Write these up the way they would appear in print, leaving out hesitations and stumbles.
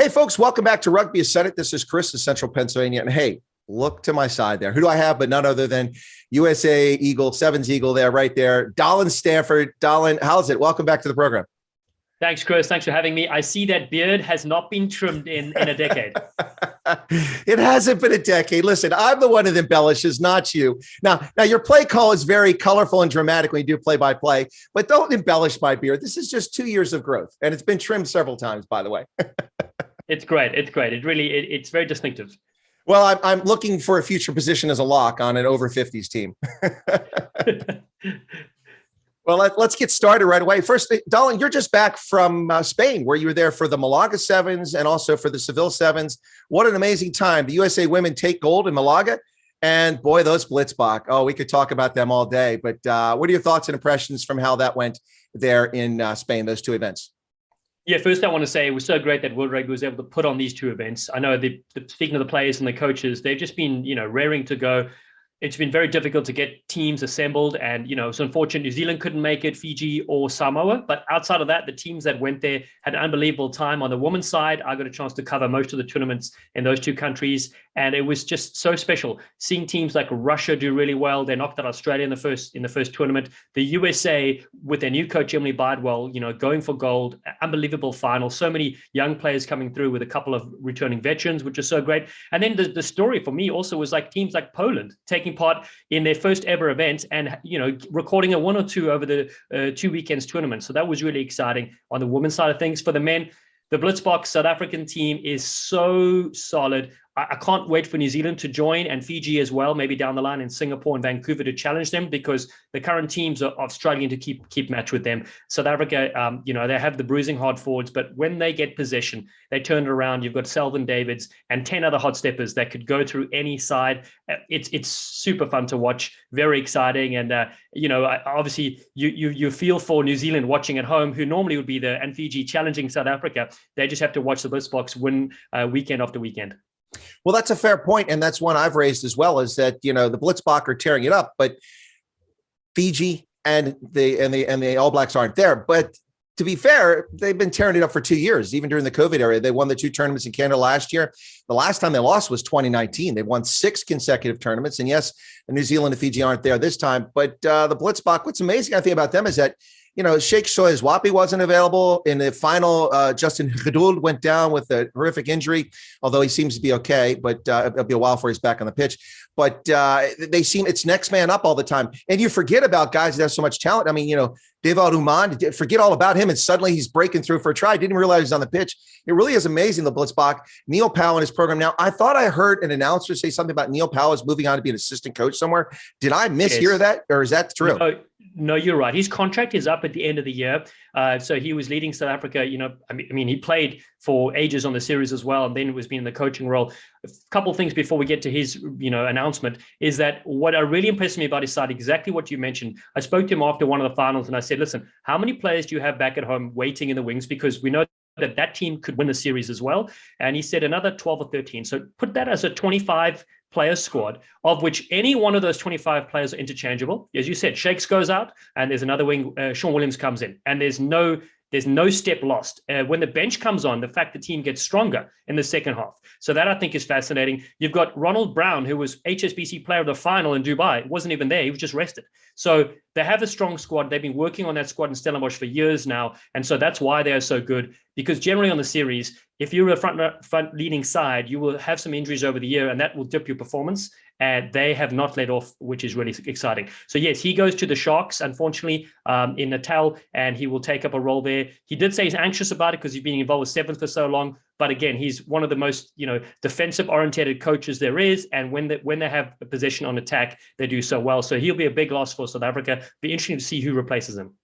Hey, folks, welcome back to Rugby Ascendant. This is Chris in Central Pennsylvania. And hey, look to my side there. Who do I have but none other than USA Eagle, Sevens Eagle there, right there. Dallen Stanford. Dallen, how's it? Welcome back to the program. Thanks, Chris. Thanks for having me. I see that beard has not been trimmed in a decade. It hasn't been a decade. Listen, I'm the one that embellishes, not you. Now, your play call is very colorful and dramatic when you do play-by-play, but don't embellish my beard. This is just 2 years of growth, and it's been trimmed several times, by the way. It's great. It's great. It's very distinctive. Well, I'm looking for a future position as a lock on an over 50s team. Well, let's get started right away. First, Dolan, you're just back from Spain, where you were there for the Malaga Sevens and also for the Seville Sevens. What an amazing time. The USA women take gold in Malaga. And boy, those Blitzbach. Oh, we could talk about them all day. But what are your thoughts and impressions from how that went there in Spain, those two events? Yeah, first I want to say it was so great that World Rugby was able to put on these two events. I know speaking of the players and the coaches, they've just been, raring to go. It's been very difficult to get teams assembled, and it's unfortunate New Zealand couldn't make it, Fiji or Samoa. But outside of that, the teams that went there had an unbelievable time. On the women's side, I got a chance to cover most of the tournaments in those two countries, and it was just so special seeing teams like Russia do really well. They knocked out Australia in the first tournament. The USA with their new coach Emily Bidwell, going for gold, unbelievable final. So many young players coming through with a couple of returning veterans, which is so great. And then the story for me also was like teams like Poland taking part in their first ever event and recording a 1 or 2 over the 2 weekends tournament. So that was really exciting on the women's side of things. For the men, the Blitzbach South African team is so solid. I can't wait for New Zealand to join, and Fiji as well, maybe down the line in Singapore and Vancouver to challenge them, because the current teams are struggling to keep match with them. South Africa, they have the bruising hard forwards, but when they get possession, they turn it around. You've got Selvin Davids and 10 other hot steppers that could go through any side. It's super fun to watch, very exciting. And, obviously you feel for New Zealand watching at home, who normally would be there, and Fiji challenging South Africa. They just have to watch the Blitzboks win weekend after weekend. Well, that's a fair point, and that's one I've raised as well, is that the Blitzbach are tearing it up, but Fiji and the All Blacks aren't there. But to be fair, they've been tearing it up for 2 years, even during the COVID era. They won the 2 tournaments in Canada last year. The last time they lost was 2019. They've won 6 consecutive tournaments, and yes, New Zealand and Fiji aren't there this time. But the Blitzbach, what's amazing, I think, about them is that Sheikh Soyazwapi wasn't available in the final. Justin Giteau went down with a horrific injury, although he seems to be okay, but it'll be a while before he's back on the pitch. But it's next man up all the time. And you forget about guys that have so much talent. I mean, Deval Uman, forget all about him, and suddenly he's breaking through for a try. Didn't realize he's on the pitch. It really is amazing, the Blitzbach. Neil Powell in his program. Now, I thought I heard an announcer say something about Neil Powell is moving on to be an assissistant coach somewhere. Did I mishear that, or is that true? No, you're right. His contract is up at the end of the year. So he was leading South Africa. He played for ages on the series as well, and then was being in the coaching role. A couple of things before we get to his, announcement is that what really impressed me about his side, exactly what you mentioned. I spoke to him after one of the finals, and I said, listen, how many players do you have back at home waiting in the wings? Because we know that team could win the series as well. And he said another 12 or 13. So put that as a 25 player squad, of which any one of those 25 players are interchangeable. As you said, Shakes goes out and there's another wing, Sean Williams comes in, and there's no step lost. When the bench comes on, the fact the team gets stronger in the second half. So that I think is fascinating. You've got Ronald Brown, who was HSBC player of the final in Dubai. Wasn't even there. He was just rested. So they have a strong squad. They've been working on that squad in Stellenbosch for years now. And so that's why they are so good, because generally on the series, if you're a front leading side, you will have some injuries over the year, and that will dip your performance. And they have not let off, which is really exciting. So yes, he goes to the Sharks, unfortunately, in Natal, and he will take up a role there. He did say he's anxious about it because he's been involved with Sevens for so long. But again, he's one of the most, defensive-oriented coaches there is. And when they have a possession on attack, they do so well. So he'll be a big loss for South Africa. Be interesting to see who replaces him.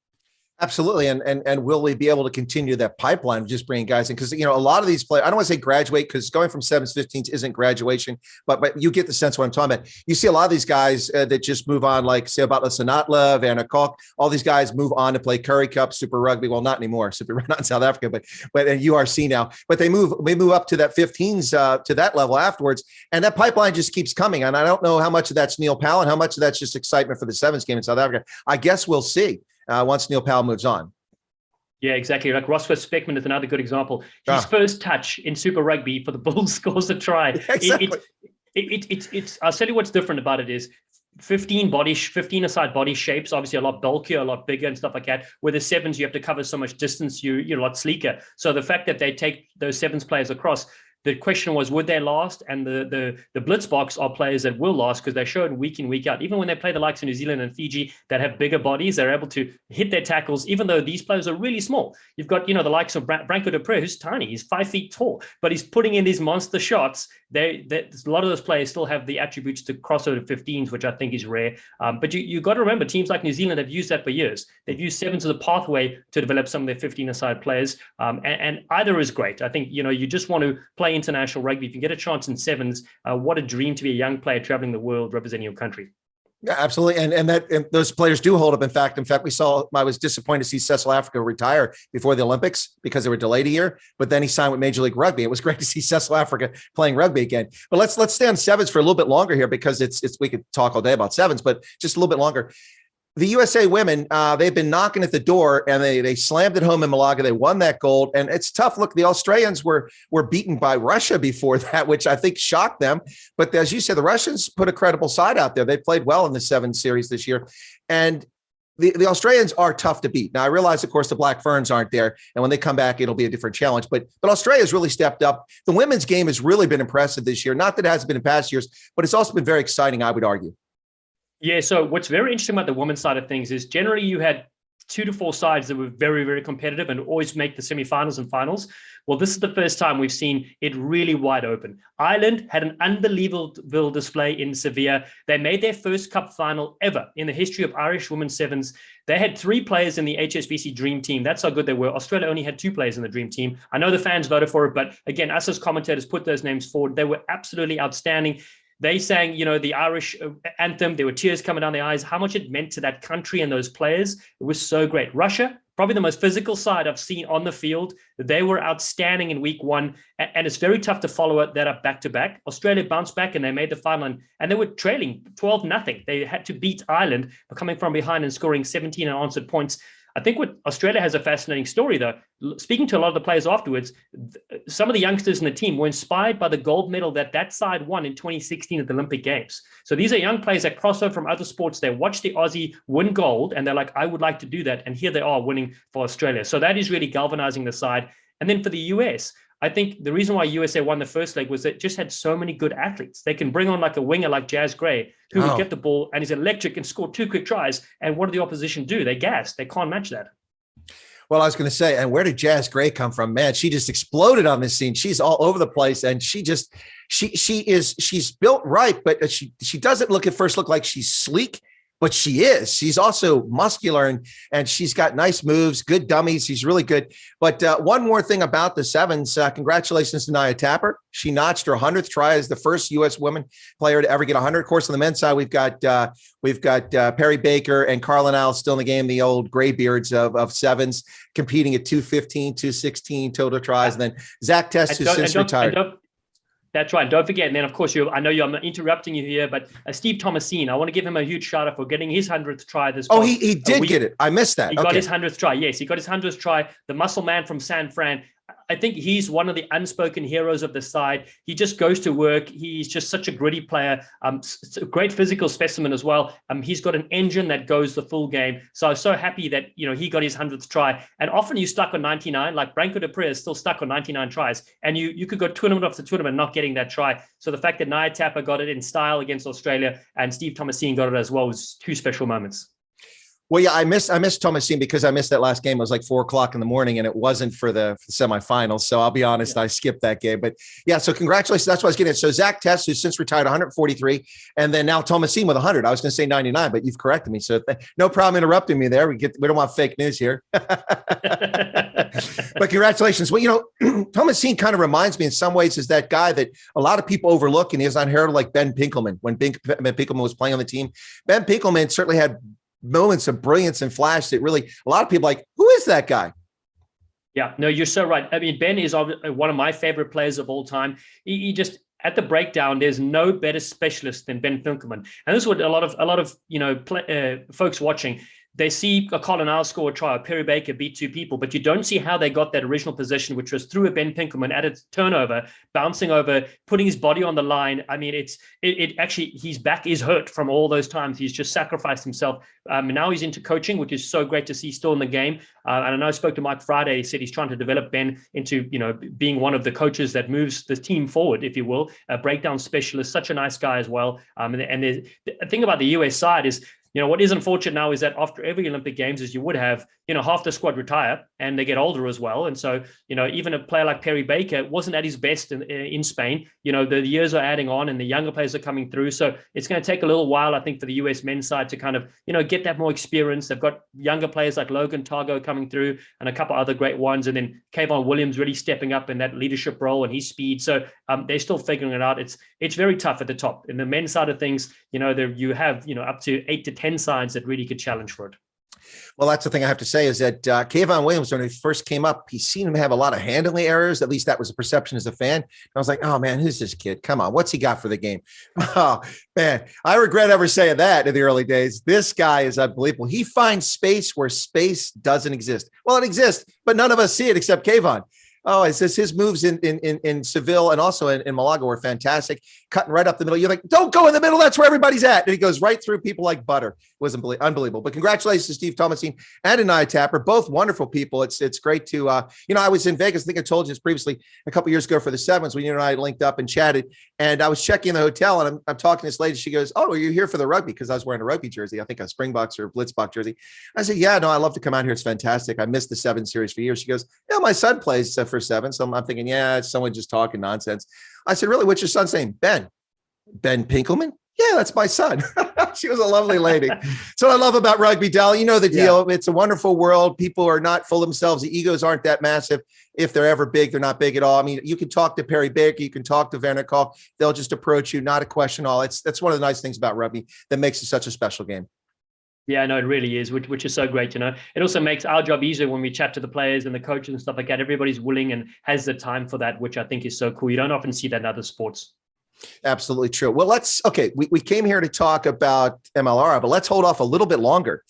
Absolutely. And will we be able to continue that pipeline of just bringing guys in? Because, a lot of these players, I don't want to say graduate, because going from 7s, 15s isn't graduation, but you get the sense of what I'm talking about. You see a lot of these guys that just move on, like say about Sanatla, Vanna Kok, all these guys move on to play Curry Cup, Super Rugby. Well, not anymore, not in South Africa, but URC now. But they move up to that 15s to that level afterwards. And that pipeline just keeps coming. And I don't know how much of that's Neil Powell and how much of that's just excitement for the Sevens game in South Africa. I guess we'll see. Once Neil Powell moves on. Yeah, exactly. Like Rossworth Speckman is another good example. His first touch in Super Rugby for the Bulls scores a try. Exactly. It's I'll tell you what's different about it is 15 aside body shapes, obviously a lot bulkier, a lot bigger and stuff like that. Where the sevens, you have to cover so much distance, you're a lot sleeker. So the fact that they take those sevens players across, the question was, would they last? And the blitz box are players that will last because they show it week in, week out. Even when they play the likes of New Zealand and Fiji that have bigger bodies, they're able to hit their tackles, even though these players are really small. You've got, the likes of Branko de Pre, who's tiny. He's 5 feet tall, but he's putting in these monster shots. A lot of those players still have the attributes to cross over 15s, which I think is rare. But you got to remember, teams like New Zealand have used that for years. They've used sevens as a pathway to develop some of their 15-a-side players. And either is great. I think, you just want to play international rugby. If you get a chance in sevens, what a dream to be a young player traveling the world representing your country. Yeah, absolutely. And those players do hold up. In fact, I was disappointed to see South Africa retire before the Olympics because they were delayed a year, but then he signed with Major League Rugby. It was great to see South Africa playing rugby again. But let's stay on sevens for a little bit longer here because we could talk all day about sevens, but just a little bit longer. The USA women, they've been knocking at the door and they slammed it home in Malaga. They won that gold. And it's tough. Look, the Australians were beaten by Russia before that, which I think shocked them. But as you said, the Russians put a credible side out there. They played well in the Sevens series this year. And the Australians are tough to beat. Now, I realize, of course, the Black Ferns aren't there. And when they come back, it'll be a different challenge. But Australia's really stepped up. The women's game has really been impressive this year. Not that it hasn't been in past years, but it's also been very exciting, I would argue. Yeah, so what's very interesting about the women's side of things is generally you had 2 to 4 sides that were very, very competitive and always make the semifinals and finals. Well, this is the first time we've seen it really wide open. Ireland had an unbelievable display in Seville. They made their first cup final ever in the history of Irish women's sevens. They had 3 players in the HSBC Dream Team. That's how good they were. Australia only had 2 players in the Dream Team. I know the fans voted for it, but again, us as commentators put those names forward. They were absolutely outstanding. They sang, the Irish anthem. There were tears coming down their eyes. How much it meant to that country and those players. It was so great. Russia, probably the most physical side I've seen on the field. They were outstanding in week 1. And it's very tough to follow that up back to back. Australia bounced back and they made the final. And they were trailing 12-0. They had to beat Ireland, coming from behind and scoring 17 unanswered points. I think what Australia has a fascinating story, though. Speaking to a lot of the players afterwards, some of the youngsters in the team were inspired by the gold medal that side won in 2016 at the Olympic Games. So these are young players that cross over from other sports. They watch the Aussie win gold, and they're like, I would like to do that. And here they are winning for Australia. So that is really galvanizing the side. And then for the US, I think the reason why USA won the first leg was that it just had so many good athletes. They can bring on like a winger like Jazz Gray, who would get the ball and is electric and score 2 quick tries. And what did the opposition do? They gassed. They can't match that. Well, I was going to say, and where did Jazz Gray come from? Man, she just exploded on this scene. She's all over the place, and she's built right, but she doesn't at first look like she's sleek. But she is. She's also muscular and she's got nice moves, good dummies. She's really good. But one more thing about the sevens, congratulations to Naya Tapper. She notched her 100th try as the first U.S. woman player to ever get 100. Of course, on the men's side, we've got Perry Baker and Carlin still in the game, the old graybeards of sevens, competing at 215, 216 total tries. And then Zach Test, who's since retired. That's right. Don't forget. And then, of course, I'm interrupting you here, but Steve Thomasine, I want to give him a huge shout out for getting his 100th try this Oh, he did get it. I missed that. He got his 100th try. Yes, he got his 100th try. The muscle man from San Fran. I think he's one of the unspoken heroes of the side. He just goes to work. He's just such a gritty player. A great physical specimen as well. He's got an engine that goes the full game. So I was so happy that, he got his 100th try. And often you stuck on 99, like Branko de Pre is still stuck on 99 tries. And you could go tournament after tournament not getting that try. So the fact that Naya Tapper got it in style against Australia and Steve Thomasine got it as well was 2 special moments. Well, yeah, I missed Tomasin because I missed that last game. It was like 4:00 in the morning and it wasn't for the semifinals. So I'll be honest, I skipped that game. But yeah, so congratulations. That's what I was getting at. So Zach Test, who's since retired, 143, and then now Tomasin with 100. I was going to say 99, but you've corrected me. So no problem interrupting me there. We don't want fake news here. But congratulations. Well, Tomasin kind of reminds me in some ways is that guy that a lot of people overlook, and he is unheralded, like Ben Pinkelman. When Ben Pinkelman was playing on the team, Ben Pinkelman certainly had moments of brilliance and flash that really a lot of people like, who is that guy? Yeah, no, you're so right. I mean, Ben is one of my favorite players of all time. He just, at the breakdown, there's no better specialist than Ben Pinkelman. And this is what a lot of folks watching, they see a Carlin score a try, or Perry Baker beat two people, but you don't see how they got that original position, which was through a Ben Pinkelman at a turnover, bouncing over, putting his body on the line. I mean, it actually, his back is hurt from all those times. He's just sacrificed himself. Now he's into coaching, which is so great to see still in the game. And I know I spoke to Mike Friday. He said he's trying to develop Ben into, being one of the coaches that moves the team forward, if you will, a breakdown specialist, such a nice guy as well. And the thing about the US side is, what is unfortunate now is that after every Olympic Games, as you would have, half the squad retire and they get older as well. And so, even a player like Perry Baker wasn't at his best in Spain. The years are adding on and the younger players are coming through. So it's going to take a little while, I think, for the US men's side to kind of, get that more experience. They've got younger players like Logan Targo coming through and a couple other great ones. And then Kayvon Williams really stepping up in that leadership role and his speed. So they're still figuring it out. It's very tough at the top. In the men's side of things, there you have, up to 8 to 10 sides that really could challenge for it. Well, that's the thing I have to say is that Kayvon Williams, when he first came up, he seemed to have a lot of handling errors. At least that was a perception as a fan. I was like, oh, man, who's this kid? Come on. What's he got for the game? Oh, man, I regret ever saying that in the early days. This guy is unbelievable. He finds space where space doesn't exist. Well, it exists, but none of us see it except Kayvon. Oh, it's just his moves in Seville and also in Malaga were fantastic. Cutting right up the middle. You're like, don't go in the middle. That's where everybody's at. And he goes right through people like butter. It was unbelievable. But congratulations to Steve Tomasin and Naya Tapper, both wonderful people. It's great to, I was in Vegas. I think I told you this previously a couple years ago for the Sevens when you and I linked up and chatted. And I was checking in the hotel and I'm talking to this lady. She goes, oh, are you here for the rugby? Because I was wearing a rugby jersey. I think a Springboks or Blitzbok jersey. I said, yeah, no, I love to come out here. It's fantastic. I missed the Seven series for years. She goes, yeah, my son plays for Seven. So I'm thinking, yeah, it's someone just talking nonsense. I said, really, what's your son's name? Ben Pinkelman? Yeah, that's my son. She was a lovely lady. So I love about rugby, Dallen. You know the deal. Yeah. It's a wonderful world. People are not full of themselves. The egos aren't that massive. If they're ever big, they're not big at all. I mean, you can talk to Perry Baker. You can talk to Werner Koch. They'll just approach you, not a question at all. That's one of the nice things about rugby that makes it such a special game. Yeah, no, it really is, which is so great. It also makes our job easier when we chat to the players and the coaches and stuff like that. Everybody's willing and has the time for that, which I think is so cool. You don't often see that in other sports. Absolutely true. Well, we came here to talk about MLR, but let's hold off a little bit longer.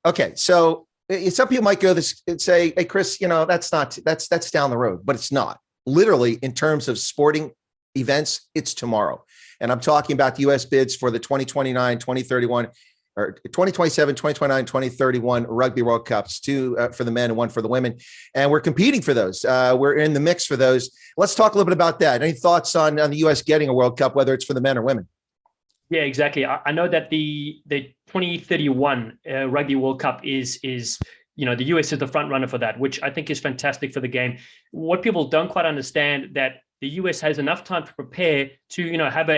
Okay. So some people might go this and say, hey, Chris, that's down the road, but it's not. Literally, in terms of sporting events, it's tomorrow. And I'm talking about the U.S. bids for the 2029, 2031, or 2027, 2029, 2031 Rugby World Cups, two for the men and one for the women. And we're competing for those. We're in the mix for those. Let's talk a little bit about that. Any thoughts on the U.S. getting a World Cup, whether it's for the men or women? Yeah, exactly. I know that the 2031 Rugby World Cup is the US is the front runner for that, which I think is fantastic for the game. What people don't quite understand that the US has enough time to prepare to, have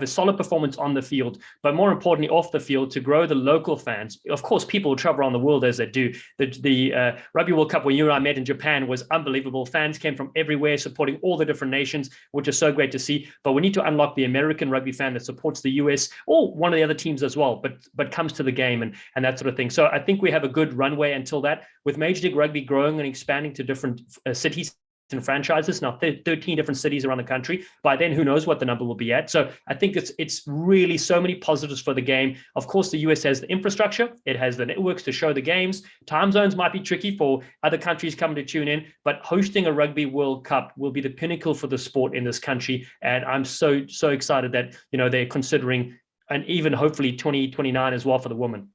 a solid performance on the field, but more importantly, off the field to grow the local fans. Of course, people travel around the world as they do. The Rugby World Cup, when you and I met in Japan, was unbelievable. Fans came from everywhere supporting all the different nations, which is so great to see. But we need to unlock the American rugby fan that supports the US or one of the other teams as well, but comes to the game and that sort of thing. So I think we have a good runway until that. With Major League Rugby growing and expanding to different cities and franchises, now 13 different cities around the country. By then, who knows what the number will be at. So I think it's really so many positives for the game. Of course, the US has the infrastructure. It has the networks to show the games. Time zones might be tricky for other countries coming to tune in, but hosting a Rugby World Cup will be the pinnacle for the sport in this country. And I'm so excited that, they're considering, and even hopefully 2029 as well for the women.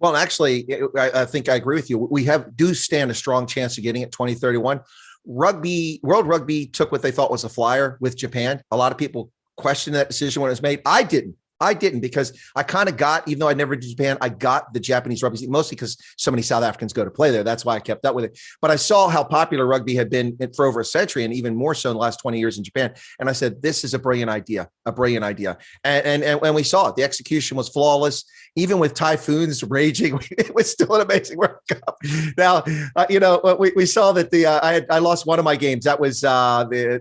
Well, actually, I think I agree with you. We do stand a strong chance of getting it 2031. World Rugby took what they thought was a flyer with Japan. A lot of people questioned that decision when it was made. I didn't because I kind of got, even though I never did Japan, I got the Japanese rugby, mostly because so many South Africans go to play there. That's why I kept up with it. But I saw how popular rugby had been for over a century and even more so in the last 20 years in Japan. And I said, this is a brilliant idea. And when we saw it, the execution was flawless. Even with typhoons raging, it was still an amazing World Cup. Now, we saw that I lost one of my games. That was the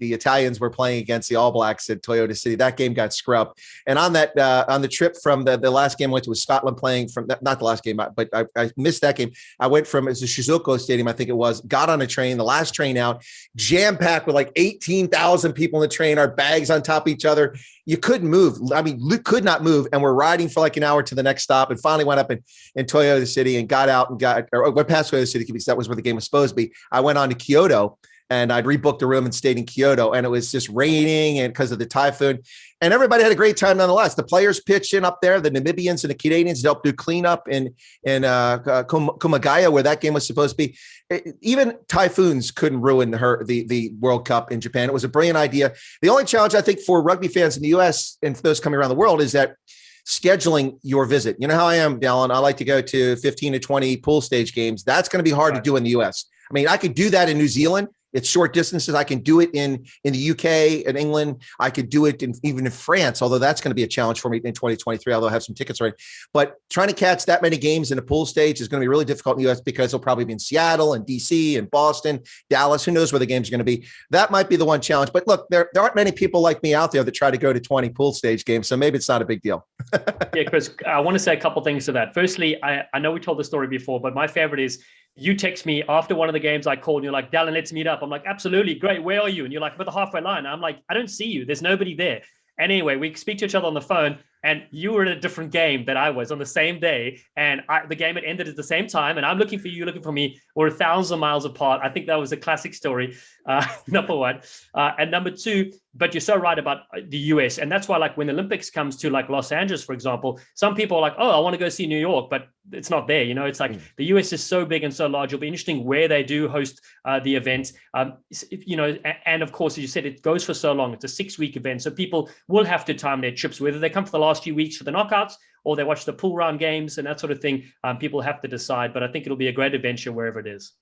Italians were playing against the All Blacks at Toyota City. That game got scrubbed. And on that, on the trip from the last game I went to was Scotland playing from not the last game, but I missed that game. I went from, it's the Shizuoka Stadium, I think it was, got on a train, the last train out, jam packed with like 18,000 people in the train, our bags on top of each other. You couldn't move. I mean, Luke could not move. And we're riding for like an hour to the next stop, and finally went up in Toyota City and got out and went past Toyota City because that was where the game was supposed to be. I went on to Kyoto, and I'd rebooked a room and stayed in Kyoto, and it was just raining and because of the typhoon, and everybody had a great time nonetheless. The players pitched in up there. The Namibians and the Canadians helped do cleanup in Kumagaya, where that game was supposed to be. Even typhoons couldn't ruin the World Cup in Japan. It was a brilliant idea. The only challenge I think for rugby fans in the US and for those coming around the world is that scheduling your visit. You know how I am, Dallen. I like to go to 15 to 20 pool stage games. That's going to be hard to do in the US. I mean, I could do that in New Zealand. It's short distances. I can do it in the UK and England. I could do it even in France, although that's going to be a challenge for me in 2023, although I have some tickets already. But trying to catch that many games in a pool stage is going to be really difficult in the US because they'll probably be in Seattle and DC and Boston, Dallas. Who knows where the games are going to be? That might be the one challenge. But look, there aren't many people like me out there that try to go to 20 pool stage games, so maybe it's not a big deal. Yeah, Chris, I want to say a couple things to that. Firstly, I know we told the story before, but my favorite is you text me after one of the games I called and you're like, Dallen, let's meet up. I'm like, absolutely, great. Where are you? And you're like, but the halfway line. I'm like, I don't see you. There's nobody there. And anyway, we speak to each other on the phone, and you were in a different game than I was on the same day. And the game had ended at the same time. And I'm looking for you, looking for me. We're 1,000 miles apart. I think that was a classic story, number one. And number two, but you're so right about the US. And that's why, like, when the Olympics comes to like Los Angeles, for example, some people are like, oh, I want to go see New York, but it's not there. You know, it's like the US is so big and so large. It'll be interesting where they do host the event. You know, and of course, as you said, it goes for so long. It's a 6-week event. So people will have to time their trips, whether they come for the last few weeks for the knockouts or they watch the pool round games and that sort of thing. People have to decide, but I think it'll be a great adventure wherever it is.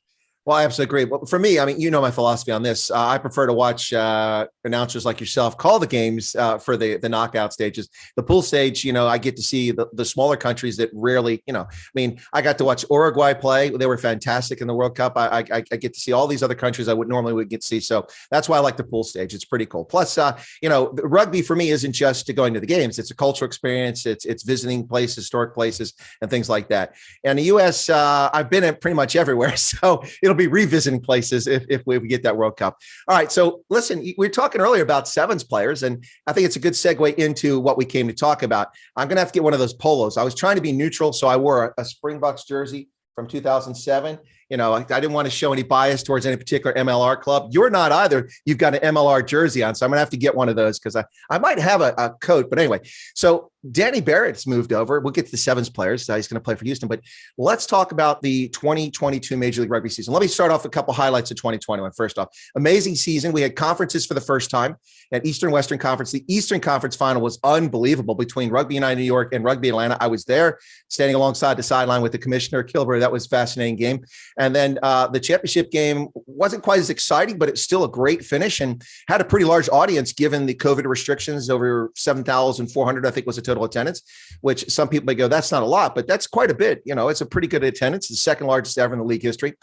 Well, I absolutely agree. Well, for me, I mean, you know my philosophy on this. I prefer to watch announcers like yourself call the games for the knockout stages. The pool stage, you know, I get to see the smaller countries that rarely, you know, I mean, I got to watch Uruguay play. They were fantastic in the World Cup. I get to see all these other countries I would normally get to see. So that's why I like the pool stage. It's pretty cool. Plus, you know, rugby for me isn't just going to the games. It's a cultural experience. It's visiting places, historic places, and things like that. And the U.S., I've been at pretty much everywhere. So it'll be revisiting places if we get that World Cup. All right. So listen, we were talking earlier about sevens players, and I think it's a good segue into what we came to talk about. I'm going to have to get one of those polos. I was trying to be neutral, so I wore a Springboks jersey from 2007. You know, I didn't want to show any bias towards any particular MLR club. You're not either. You've got an MLR jersey on, so I'm going to have to get one of those because I might have a coat. But anyway, so Danny Barrett's moved over. We'll get to the sevens players. He's going to play for Houston. But let's talk about the 2022 Major League Rugby season. Let me start off with a couple highlights of 2021. First off, amazing season. We had conferences for the first time at Eastern Western Conference. The Eastern Conference final was unbelievable between Rugby United New York and Rugby Atlanta. I was there standing alongside the sideline with the commissioner, Kilbury. That was a fascinating game. And then the championship game wasn't quite as exciting, but it's still a great finish and had a pretty large audience given the COVID restrictions. Over 7,400, I think, was the total attendance, which some people may go, that's not a lot, but that's quite a bit. You know, it's a pretty good attendance. The second largest ever in the league history.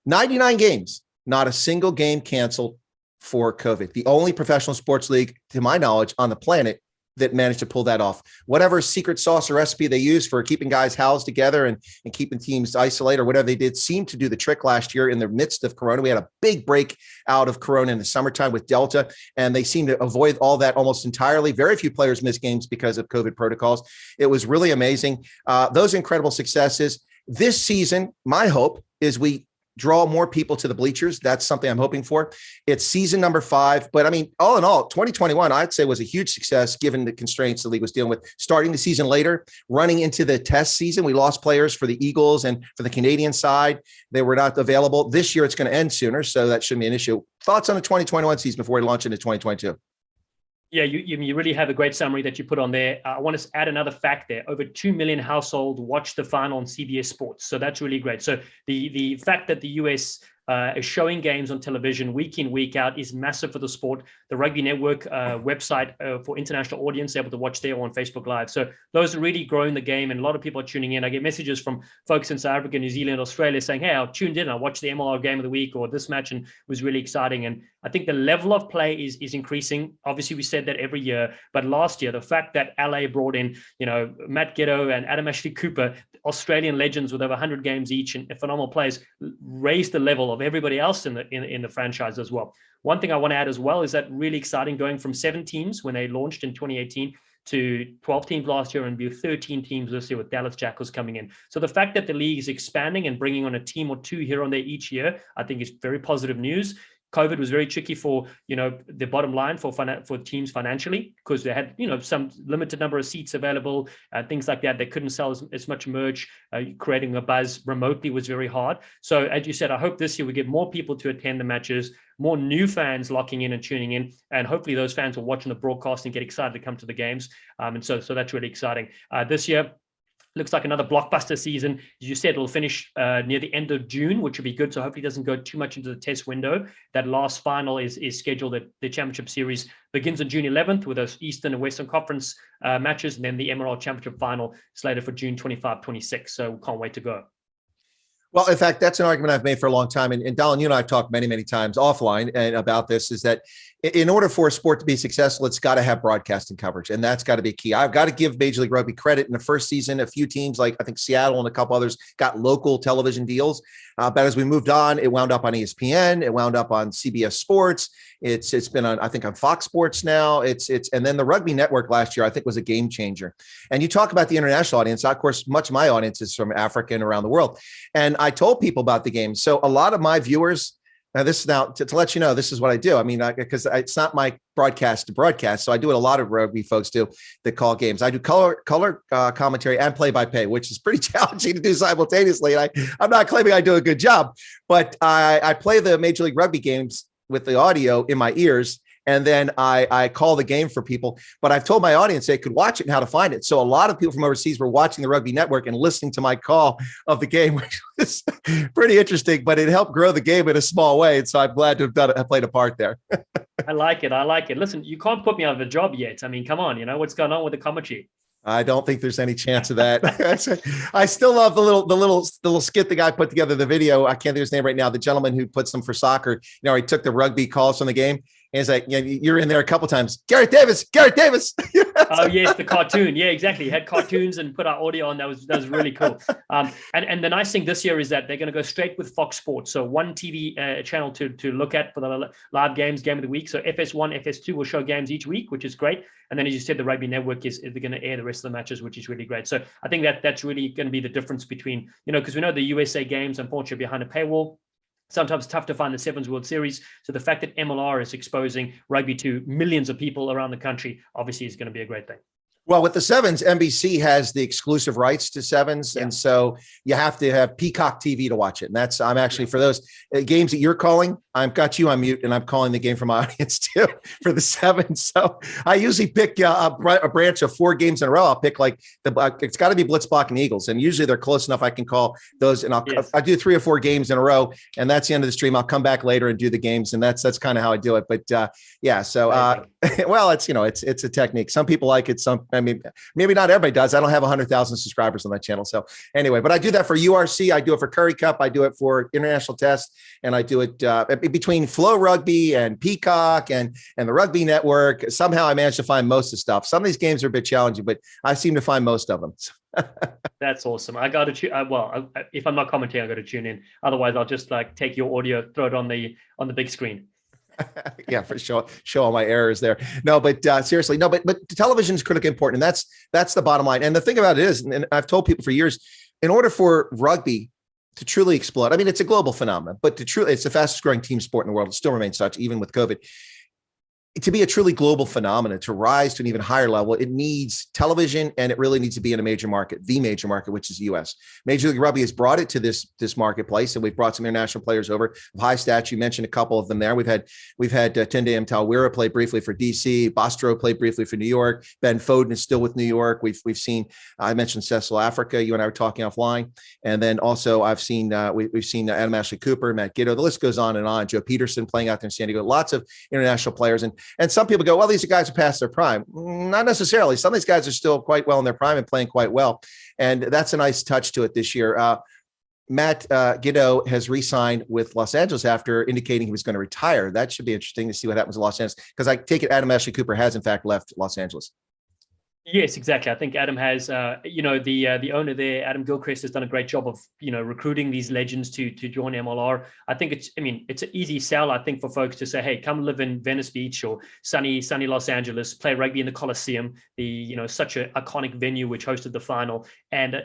99 games, not a single game canceled for COVID. The only professional sports league, to my knowledge, on the planet that managed to pull that off. Whatever secret sauce or recipe they used for keeping guys housed together and keeping teams isolated or whatever they did seemed to do the trick last year in the midst of Corona. We had a big break out of Corona in the summertime with Delta, and they seemed to avoid all that almost entirely. Very few players missed games because of COVID protocols. It was really amazing. Those incredible successes. This season, my hope is we draw more people to the bleachers. That's something I'm hoping for. It's season number 5. But I mean, all in all, 2021, I'd say was a huge success given the constraints the league was dealing with. Starting the season later, running into the test season, we lost players for the Eagles and for the Canadian side. They were not available. This year, it's going to end sooner, so that shouldn't be an issue. Thoughts on the 2021 season before we launch into 2022? Yeah, you really have a great summary that you put on there. I want to add another fact there. Over 2 million households watched the final on CBS Sports. So that's really great. So the fact that the US showing games on television week in, week out is massive for the sport. The Rugby Network website for international audience, able to watch there on Facebook Live. So those are really growing the game, and a lot of people are tuning in. I get messages from folks in South Africa, New Zealand, Australia saying, hey, I tuned in, I watched the MLR game of the week or this match and it was really exciting. And I think the level of play is increasing. Obviously, we said that every year, but last year, the fact that LA brought in, Matt Giteau and Adam Ashley Cooper, Australian legends with over 100 games each and phenomenal players, raised the level of everybody else in the franchise as well. One thing I want to add as well is that really exciting, going from 7 teams when they launched in 2018 to 12 teams last year and be 13 teams this year with Dallas Jackals coming in. So the fact that the league is expanding and bringing on a team or two here and there each year, I think is very positive news. COVID was very tricky for, the bottom line for teams financially, because they had, some limited number of seats available, things like that. They couldn't sell as much merch. Creating a buzz remotely was very hard. So as you said, I hope this year we get more people to attend the matches, more new fans locking in and tuning in, and hopefully those fans will watch on the broadcast and get excited to come to the games. And so that's really exciting. This year, looks like another blockbuster season. As you said, it'll finish near the end of June, which will be good. So hopefully it doesn't go too much into the test window. That last final is scheduled. That the championship series begins on June 11th with those Eastern and Western Conference matches, and then the MRL championship final slated for June 25-26. So can't wait to go. Well, in fact, that's an argument I've made for a long time. And Dallen, you and I have talked many, many times offline and about this, is that in order for a sport to be successful, it's got to have broadcasting coverage. And that's got to be key. I've got to give Major League Rugby credit. In the first season, a few teams, like I think Seattle and a couple others, got local television deals. But as we moved on, it wound up on ESPN. It wound up on CBS Sports. It's been on, I think, on Fox Sports now. And then the Rugby Network last year, I think, was a game changer. And you talk about the international audience. Of course, much of my audience is from Africa and around the world. And I told people about the game. So a lot of my viewers, to let you know, this is what I do. I mean, because it's not my broadcast to broadcast. So I do what a lot of rugby folks do that call games. I do color commentary and play-by-play, which is pretty challenging to do simultaneously. And I'm not claiming I do a good job, but I play the Major League Rugby games with the audio in my ears. And then I call the game for people. But I've told my audience they could watch it and how to find it. So a lot of people from overseas were watching the Rugby Network and listening to my call of the game, which was pretty interesting, but it helped grow the game in a small way. And so I'm glad to have done it. I played a part there. I like it. Listen, you can't put me out of a job yet. I mean, come on, what's going on with the commentary? I don't think there's any chance of that. I still love the little skit the guy put together, the video. I can't think of his name right now. The gentleman who puts them for soccer. He took the rugby calls from the game. And it's like, you're in there a couple times. Gareth Davis. Oh yes, the cartoon. Yeah, exactly. He had cartoons and put our audio on. That was really cool. And the nice thing this year is that they're going to go straight with Fox Sports. So one TV channel to look at for the live games, game of the week. So FS1, FS2 will show games each week, which is great. And then, as you said, the Rugby Network is going to air the rest of the matches, which is really great. So I think that's really going to be the difference between, because we know the USA games, unfortunately, behind a paywall. Sometimes tough to find the Sevens World Series. So the fact that MLR is exposing rugby to millions of people around the country, obviously is going to be a great thing. Well, with the Sevens, NBC has the exclusive rights to Sevens. Yeah. And so you have to have Peacock TV to watch it. And I'm actually, for those games that you're calling, I've got you on mute and I'm calling the game for my audience too for the Sevens. So I usually pick a branch of 4 games in a row. I'll pick it's got to be Blitzbach and Eagles. And usually they're close enough I can call those. And I do 3 or 4 games in a row. And that's the end of the stream. I'll come back later and do the games. And that's kind of how I do it. But well, it's a technique. Some people like it. Maybe not everybody does. I don't have 100,000 subscribers on that channel. So anyway, but I do that for URC. I do it for Curry Cup. I do it for International Test. And I do it between Flow Rugby and Peacock and the Rugby Network. Somehow I managed to find most of the stuff. Some of these games are a bit challenging, but I seem to find most of them. That's awesome. I got to if I'm not commenting, I got to tune in. Otherwise, I'll just take your audio, throw it on the big screen. Yeah, for sure. Show all my errors there. No, but seriously, no, but television is critically important. And that's the bottom line. And the thing about it is, and I've told people for years, in order for rugby to truly explode, I mean, it's a global phenomenon, but it's the fastest growing team sport in the world. It still remains such, even with COVID. to be a truly global phenomenon, to rise to an even higher level, it needs television, and it really needs to be in a major market, the major market, which is the U.S. Major League Rugby has brought it to this marketplace, and we've brought some international players over of high stats. You mentioned a couple of them there. We've had Tunde Mtawira play briefly for DC, Bostro played briefly for New York. Ben Foden is still with New York. We've seen, I mentioned Cecil Africa. You and I were talking offline, and then also I've seen we've seen Adam Ashley Cooper, Matt Giteau. The list goes on and on. Joe Peterson playing out there in San Diego. Lots of international players, and some people go, well, these are guys who passed their prime. Not necessarily. Some of these guys are still quite well in their prime and playing quite well. And that's a nice touch to it this year. Matt Giteau has re-signed with Los Angeles after indicating he was going to retire. That should be interesting to see what happens in Los Angeles, because I take it Adam Ashley Cooper has in fact left Los Angeles. Yes, exactly. I think Adam has, the owner there, Adam Gilchrist, has done a great job of, recruiting these legends to join MLR. I think it's an easy sell, I think, for folks to say, hey, come live in Venice Beach or sunny Los Angeles, play rugby in the Coliseum, such an iconic venue which hosted the final, and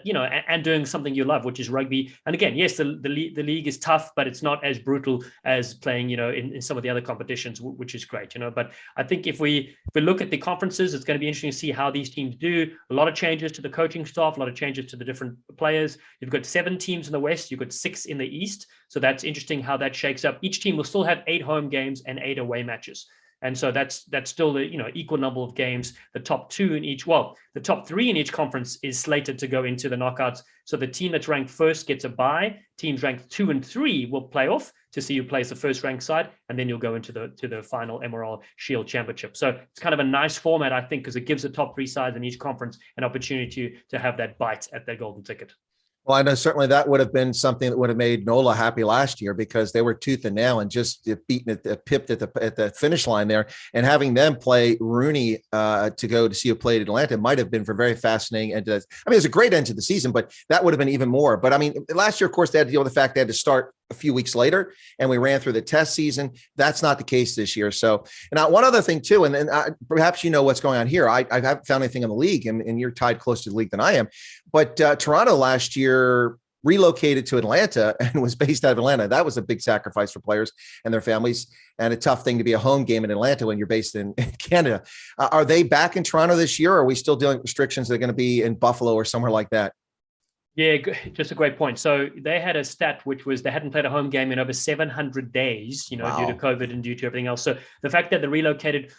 doing something you love, which is rugby. And again, yes, the league is tough, but it's not as brutal as playing, in some of the other competitions, which is great, But I think if we look at the conferences, it's going to be interesting to see how these teams do. A lot of changes to the coaching staff, a lot of changes to the different players. You've got 7 teams in the West, you've got 6 in the East. So that's interesting how that shakes up. Each team will still have 8 home games and 8 away matches. And so that's still the equal number of games. The top 2 in each, the top 3 in each conference is slated to go into the knockouts. So the team that's ranked first gets a bye. Teams ranked 2 and 3 will play off to see who plays the first ranked side, and then you'll go into the final MRL Shield Championship. So it's kind of a nice format, I think, because it gives the top 3 sides in each conference an opportunity to have that bite at their golden ticket. Well, I know certainly that would have been something that would have made NOLA happy last year, because they were tooth and nail and just beaten pipped at the finish line there. And having them play RUNY to go to see who played Atlanta might have been for very fascinating. And it was a great end to the season, but that would have been even more. But last year, of course, they had to deal with the fact they had to start a few weeks later, and we ran through the test season. That's not the case this year. So, and one other thing too, and perhaps what's going on here. I haven't found anything in the league, and you're tied closer to the league than I am. But Toronto last year relocated to Atlanta and was based out of Atlanta. That was a big sacrifice for players and their families, and a tough thing to be a home game in Atlanta when you're based in Canada. Are they back in Toronto this year, or are we still dealing with restrictions that are going to be in Buffalo or somewhere like that? Yeah, just a great point. So they had a stat which was they hadn't played a home game in over 700 days, wow, due to COVID and due to everything else. So the fact that they relocated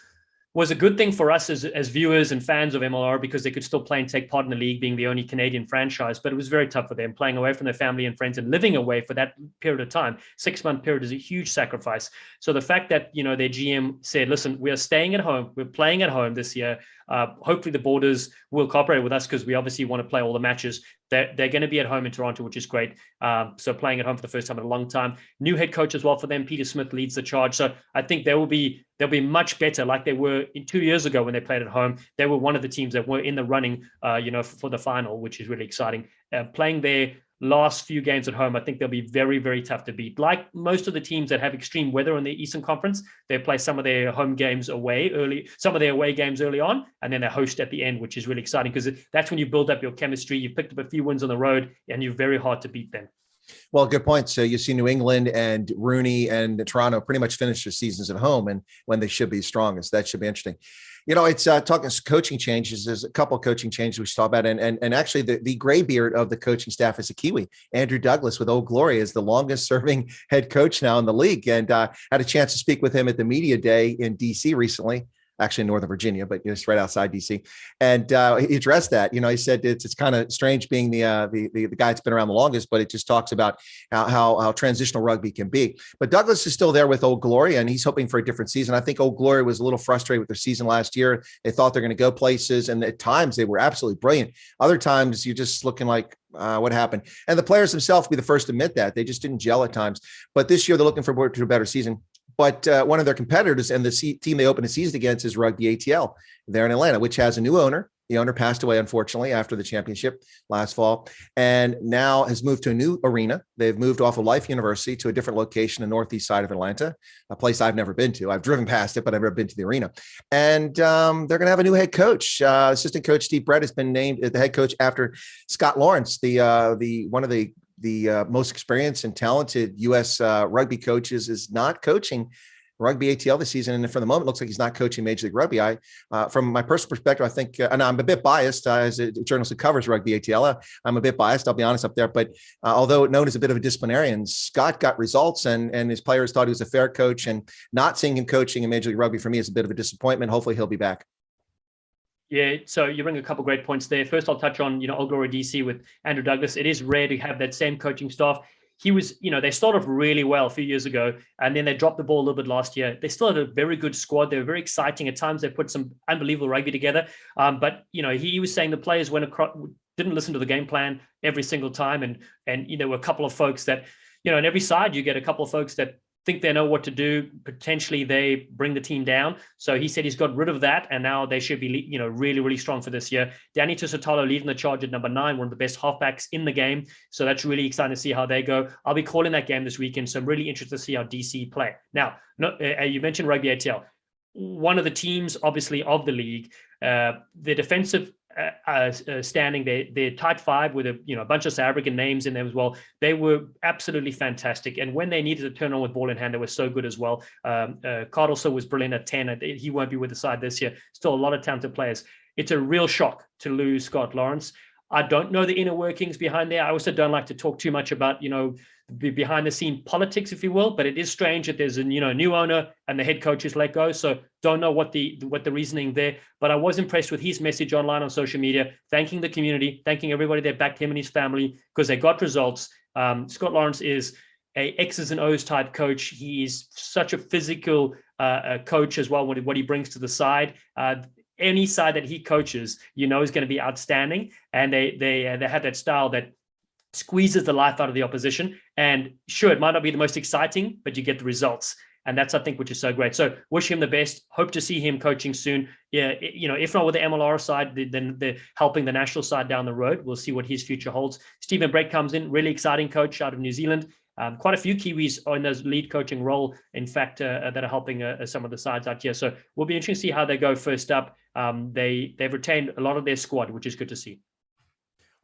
was a good thing for us as viewers and fans of MLR, because they could still play and take part in the league, being the only Canadian franchise. But it was very tough for them, playing away from their family and friends and living away for that period of time. 6-month period is a huge sacrifice. So the fact that, their GM said, listen, we are staying at home, we're playing at home this year. Hopefully the Borders will cooperate with us, because we obviously want to play all the matches. They're going to be at home in Toronto, which is great. So playing at home for the first time in a long time. New head coach as well for them. Peter Smith leads the charge. So I think they'll be much better, like they were 2 years ago when they played at home. They were one of the teams that were in the running, for the final, which is really exciting. Playing their last few games at home, I think they'll be very, very tough to beat. Like most of the teams that have extreme weather in the Eastern Conference, they play some of their home games away early, some of their away games early on, and then they host at the end, which is really exciting, because that's when you build up your chemistry. You've picked up a few wins on the road, and you're very hard to beat them. Well, good point. So you see New England and RUNY and Toronto pretty much finish their seasons at home, and when they should be strongest. That should be interesting. It's talking coaching changes. There's a couple of coaching changes we saw about, and actually the gray beard of the coaching staff is a Kiwi. Andrew Douglas with Old Glory is the longest serving head coach now in the league, and had a chance to speak with him at the media day in DC recently. Actually in Northern Virginia, but it's right outside DC. And he addressed that. He said it's kind of strange being the guy that's been around the longest, but it just talks about how transitional rugby can be. But Douglas is still there with Old Glory, and he's hoping for a different season. I think Old Glory was a little frustrated with their season last year. They thought they're going to go places, and at times they were absolutely brilliant. Other times you're just looking like, what happened? And the players themselves be the first to admit that. They just didn't gel at times. But this year they're looking forward to a better season. But one of their competitors and the team they opened the season against is Rugby Atl there in Atlanta, which has a new owner. The owner passed away, unfortunately, after the championship last fall, and now has moved to a new arena. They've moved off of Life University to a different location in the northeast side of Atlanta, a place I've never been to. I've driven past it, but I've never been to the arena. And they're going to have a new head coach. Assistant coach Steve Brett has been named the head coach after Scott Lawrence, the one of the most experienced and talented U.S. rugby coaches, is not coaching Rugby ATL this season. And for the moment, looks like he's not coaching Major League Rugby. From my personal perspective, I think, and I'm a bit biased as a journalist who covers Rugby ATL. I'm a bit biased, I'll be honest up there. But although known as a bit of a disciplinarian, Scott got results and his players thought he was a fair coach, and not seeing him coaching in Major League Rugby for me is a bit of a disappointment. Hopefully he'll be back. Yeah, so you bring a couple of great points there. First, I'll touch on, Old Glory DC with Andrew Douglas. It is rare to have that same coaching staff. He was, they started off really well a few years ago, and then they dropped the ball a little bit last year. They still had a very good squad. They were very exciting. At times, they put some unbelievable rugby together. But, he was saying the players went across, didn't listen to the game plan every single time. And there were a couple of folks that, on every side, you get a couple of folks that think they know what to do. Potentially they bring the team down. So he said he's got rid of that, and now they should be, really, really strong for this year. Danny Tusitalo leading the charge at number 9, one of the best halfbacks in the game. So that's really exciting to see how they go. I'll be calling that game this weekend, so I'm really interested to see how DC play. Now, you mentioned Rugby ATL. One of the teams, obviously, of the league, the defensive standing, they're tight 5 with a bunch of South African names in there as well. They were absolutely fantastic, and when they needed to turn on with ball in hand, they were so good as well. Carlson was brilliant at 10. He won't be with the side this year. Still a lot of talented players. It's a real shock to lose Scott Lawrence. I don't know the inner workings behind there. I also don't like to talk too much about behind the scene politics, if you will, but it is strange that there's a new owner and the head coach is let go. So don't know what the reasoning there, but I was impressed with his message online on social media, thanking the community, thanking everybody that backed him and his family because they got results. Scott Lawrence is a X's and O's type coach. He's such a physical coach as well. What he brings to the side. Any side that he coaches, is going to be outstanding, and they have that style that squeezes the life out of the opposition. And sure, it might not be the most exciting, but you get the results. And that's, I think, which is so great. So wish him the best. Hope to see him coaching soon. Yeah, if not with the MLR side, then they're helping the national side down the road. We'll see what his future holds. Stephen Brett comes in, really exciting coach out of New Zealand. Quite a few Kiwis are in those lead coaching role, in fact, that are helping some of the sides out here. So we'll be interesting to see how they go first up. They've retained a lot of their squad, which is good to see.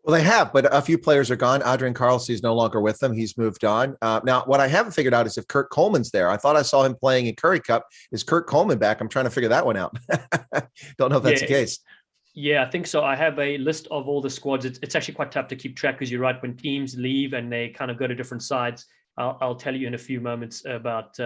Well, they have, but a few players are gone. Adrian Carlson is no longer with them. He's moved on. Now, what I haven't figured out is if Kurt Coleman's there. I thought I saw him playing in Currie Cup. Is Kurt Coleman back? I'm trying to figure that one out. Don't know if that's the case. Yeah, I think so. I have a list of all the squads. It's actually quite tough to keep track because you're right. When teams leave and they kind of go to different sides, I'll tell you in a few moments about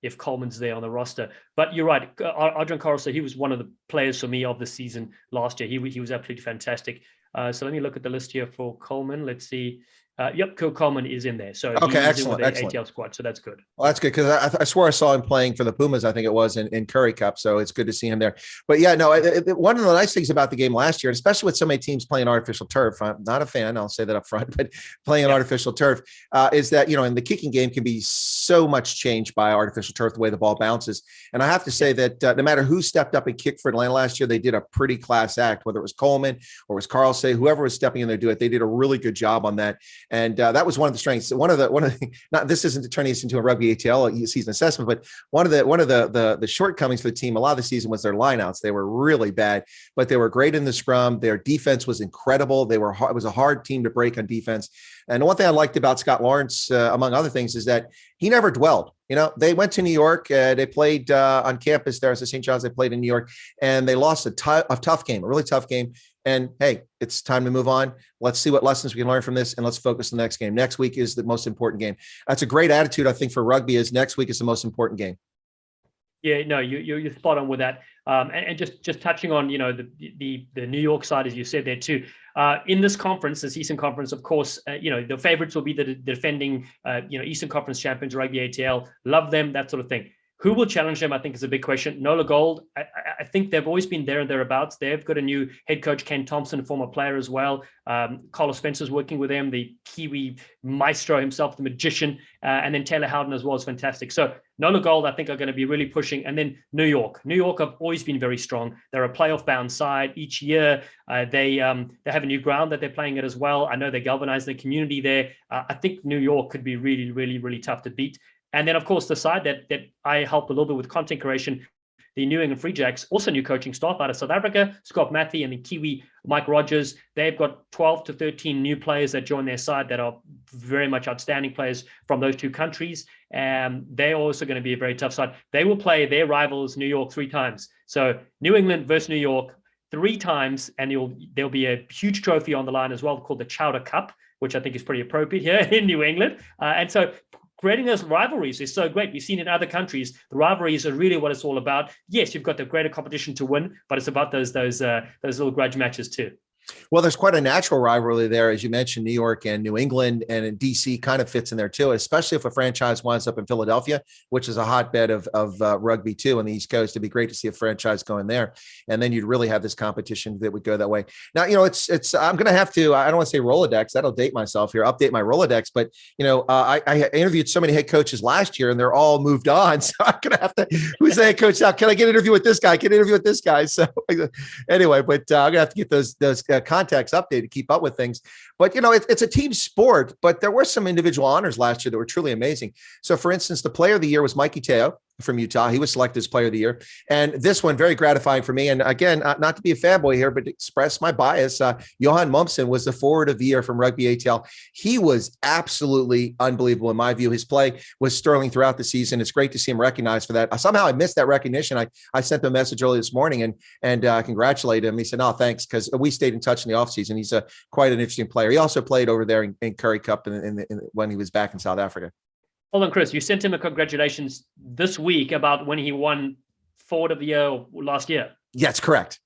if Coleman's there on the roster. But you're right. Adrian Carlson, he was one of the players for me of the season last year. He was absolutely fantastic. So let me look at the list here for Coleman. Let's see. Yep, Coleman is in there. So okay, he's excellent. in with the ATL squad. So that's good. Well, that's good because I swear I saw him playing for the Pumas. I think it was in Currie Cup. So it's good to see him there. But yeah, no, one of the nice things about the game last year, especially with so many teams playing artificial turf, I'm not a fan. I'll say that up front, but playing artificial turf is that, in the kicking game can be so much changed by artificial turf, the way the ball bounces. And I have to say that no matter who stepped up and kicked for Atlanta last year, they did a pretty class act, whether it was Coleman or it was Carlson, whoever was stepping in there to do it. They did a really good job on that. And that was one of the strengths. One of the not this isn't turning this into a Rugby ATL season assessment, but one of the shortcomings for the team a lot of the season was their lineouts. They were really bad, but they were great in the scrum. Their defense was incredible. It was a hard team to break on defense. And one thing I liked about Scott Lawrence, among other things, is that he never dwelled. They went to New York. They played on campus there at St. John's. They played in New York, and they lost a tough game, a really tough game. And hey, it's time to move on. Let's see what lessons we can learn from this, and let's focus on the next game. Next week is the most important game. That's a great attitude, I think, for rugby. Is next week is the most important game. Yeah, no, you're spot on with that. And just touching on, the New York side, as you said there too. In this conference, this Eastern Conference, of course, the favorites will be the defending, Eastern Conference champions, Rugby ATL. Love them, that sort of thing. Who will challenge them, I think, is a big question. NOLA Gold, I think they've always been there and thereabouts. They've got a new head coach, Ken Thompson, former player as well. Carlos Spencer's working with them, the Kiwi maestro himself, the magician, and then Taylor Howden as well is fantastic. So NOLA Gold, I think, are going to be really pushing. And then New York. New York have always been very strong. They're a playoff-bound side. Each year, they have a new ground that they're playing at as well. I know they galvanize the community there. I think New York could be really, really, really tough to beat. And then, of course, the side that I help a little bit with content creation, the New England Freejacks, also new coaching staff out of South Africa, Scott Matthew and the Kiwi Mike Rogers. They've got 12 to 13 new players that join their side that are very much outstanding players from those two countries. And they're also going to be a very tough side. They will play their rivals, New York, 3 times. So New England versus New York 3 times, and there'll be a huge trophy on the line as well called the Chowder Cup, which I think is pretty appropriate here in New England. And so creating those rivalries is so great. We've seen in other countries, the rivalries are really what it's all about. Yes, you've got the greater competition to win, but it's about those little grudge matches too. Well, there's quite a natural rivalry there, as you mentioned. New York and New England, and in DC kind of fits in there too, especially if a franchise winds up in Philadelphia, which is a hotbed of rugby too on the East Coast. It'd be great to see a franchise going there, and then you'd really have this competition that would go that way. Now, it's I'm going to have to, I don't want to say Rolodex, that'll date myself here, update my Rolodex, but I interviewed so many head coaches last year, and they're all moved on. So I'm going to have to, who's the head coach now? Can I get an interview with this guy? Can I interview with this guy? So anyway, but I'm going to have to get those contacts updated to keep up with things. But it's a team sport, but there were some individual honors last year that were truly amazing. So for instance, the player of the year was Mike Giteau from Utah. He was selected as player of the year. And this one, very gratifying for me. And again, not to be a fanboy here, but to express my bias, Johan Momsen was the forward of the year from Rugby Atl. He was absolutely unbelievable in my view. His play was sterling throughout the season. It's great to see him recognized for that. Somehow I missed that recognition. I sent him a message early this morning and congratulated him. He said, "No, thanks," because we stayed in touch in the offseason. He's quite an interesting player. He also played over there in Currie Cup when he was back in South Africa. Hold on, Chris. You sent him a congratulations this week about when he won forward of the year last year. Yes, correct.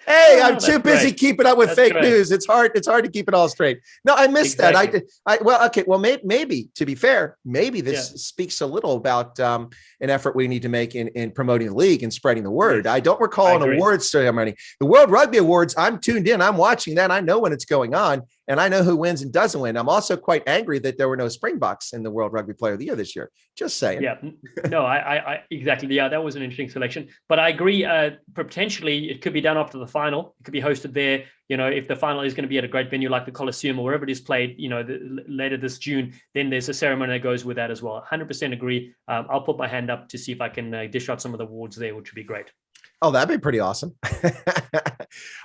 Hey, I'm too busy keeping up with fake news. It's hard to keep it all straight. No, I missed that. Well, maybe to be fair, maybe this speaks a little about an effort we need to make in promoting the league and spreading the word. I don't recall an awards ceremony. The World Rugby Awards, I'm tuned in. I'm watching that. I know when it's going on, and I know who wins and doesn't win. I'm also quite angry that there were no Springboks in the World Rugby Player of the Year this year. Just saying. Yeah, no, I exactly. Yeah, that was an interesting selection. But I agree. Potentially, it could be done after the final. It could be hosted there. If the final is going to be at a great venue like the Coliseum or wherever it is played, later this June, then there's a ceremony that goes with that as well. 100% agree. I'll put my hand up to see if I can dish out some of the awards there, which would be great. Oh, that'd be pretty awesome.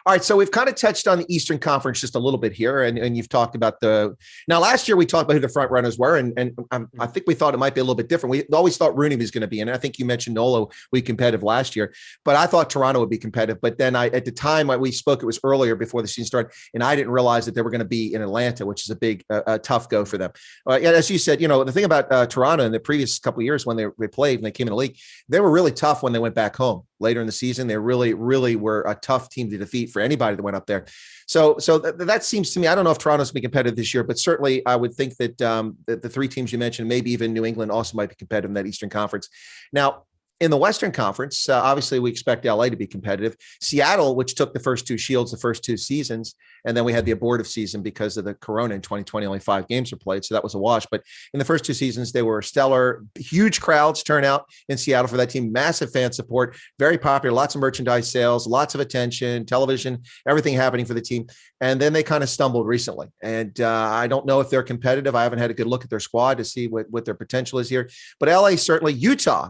All right. So we've kind of touched on the Eastern Conference just a little bit here. And you've talked about now last year we talked about who the front runners were. And I think we thought it might be a little bit different. We always thought RUNY was going to be in it. I think you mentioned NOLA, we competitive last year, but I thought Toronto would be competitive. But then at the time we spoke, it was earlier before the season started. And I didn't realize that they were going to be in Atlanta, which is a big, tough go for them. As you said, the thing about Toronto in the previous couple of years when they played and they came in the league, they were really tough when they went back home later in the season. They really, really were a tough team to defeat for anybody that went up there. So that seems to me, I don't know if Toronto's going to be competitive this year, but certainly I would think that the 3 teams you mentioned, maybe even New England also might be competitive in that Eastern Conference. Now, in the Western Conference, obviously we expect LA to be competitive. Seattle, which took the first 2 shields, the first 2 seasons, and then we had the abortive season because of the Corona in 2020, only 5 games were played. So that was a wash. But in the first 2 seasons, they were stellar, huge crowds turn out in Seattle for that team, massive fan support, very popular, lots of merchandise sales, lots of attention, television, everything happening for the team. And then they kind of stumbled recently. And I don't know if they're competitive. I haven't had a good look at their squad to see what their potential is here. But LA, certainly. Utah,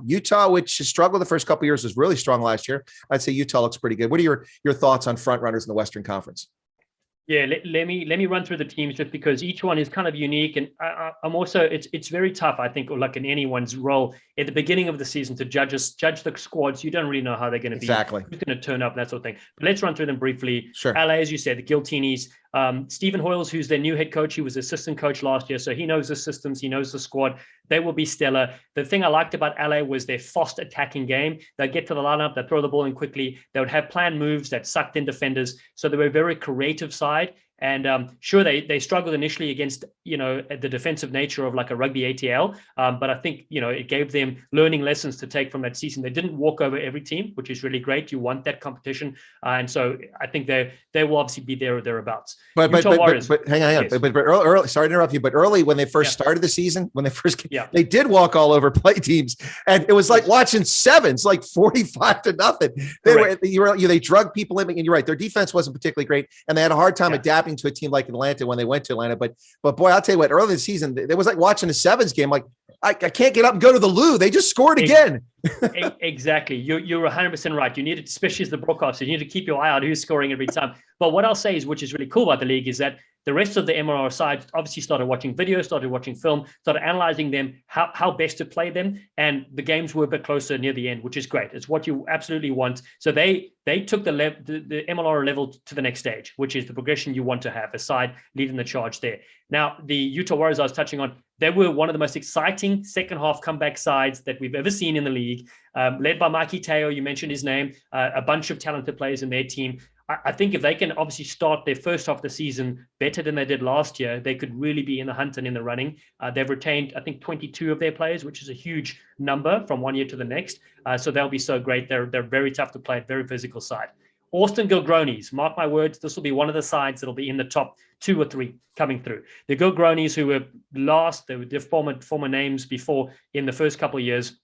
which struggled the first couple of years, was really strong last year. I'd say Utah looks pretty good. What are your thoughts on front runners in the Western Conference? Yeah, let me run through the teams just because each one is kind of unique, and I'm also it's very tough, I think, or like in anyone's role at the beginning of the season to judge the squads. You don't really know how they're going to be, who's going to turn up, and that sort of thing. But let's run through them briefly. Sure. LA, as you said, the Giltinis. Stephen Hoyles, who's their new head coach, he was assistant coach last year, so he knows the systems, he knows the squad. They will be stellar. The thing I liked about LA was their fast attacking game. They'd get to the lineup, they'd throw the ball in quickly, they would have planned moves that sucked in defenders. So they were a very creative side. And sure, they struggled initially against, the defensive nature of like a Rugby Atl. But I think, it gave them learning lessons to take from that season. They didn't walk over every team, which is really great. You want that competition. And so I think they will obviously be there or thereabouts. But hang on. Yes. But early, sorry to interrupt you, but early when they first started the season, when they first came, they did walk all over play teams. And it was like watching Sevens, like 45-0. They drug people in, and you're right, their defense wasn't particularly great. And they had a hard time adapting to a team like Atlanta when they went to Atlanta. But boy, I'll tell you what, early in the season, it was like watching a Sevens game. Like, I can't get up and go to the loo. They just scored again. Exactly. You're 100% right. You need it, especially as the broadcaster, you need to keep your eye out who's scoring every time. But what I'll say is, which is really cool about the league, is that the rest of the MRR side obviously started watching videos, started watching film, started analyzing them, how best to play them. And the games were a bit closer near the end, which is great. It's what you absolutely want. So they took the MLR level to the next stage, which is the progression you want to have, a side leading the charge there. Now, the Utah Warriors I was touching on, they were one of the most exciting second half comeback sides that we've ever seen in the league, led by Giteau. You mentioned his name, a bunch of talented players in their team. I think if they can obviously start their first half of the season better than they did last year, they could really be in the hunt and in the running. They've retained, I think, 22 of their players, which is a huge number from one year to the next. So they'll be so great. They're very tough to play, very physical side. Austin Gilgronis, mark my words, this will be one of the sides that'll be in the top 2 or 3 coming through. The Gilgronis, who were last, they were their former names before in the first couple of years,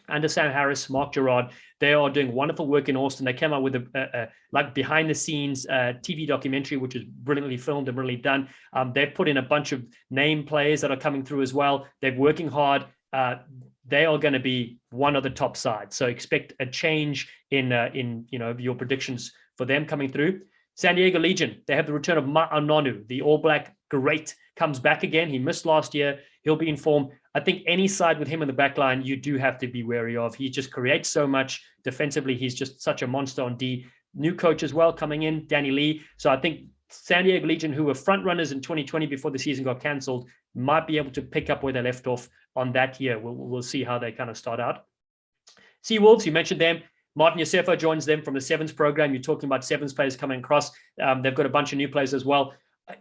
under Sam Harris, Mark Gerard, they are doing wonderful work in Austin. They came out with a like behind the scenes TV documentary, which is brilliantly filmed and brilliantly done. They've put in a bunch of name players that are coming through as well. They're working hard. They are going to be one of the top sides. So expect a change in your predictions for them coming through. San Diego Legion, they have the return of Ma'anonu, the All Black great, comes back again. He missed last year. He'll be in form. I think any side with him in the back line, you do have to be wary of. He just creates so much defensively. He's just such a monster on D. New coach as well coming in, Danny Lee. So I think San Diego Legion, who were front runners in 2020 before the season got cancelled, might be able to pick up where they left off on that year. We'll see how they kind of start out. Seawolves, you mentioned them. Martin Yosefo joins them from the Sevens program. You're talking about Sevens players coming across. They've got a bunch of new players as well.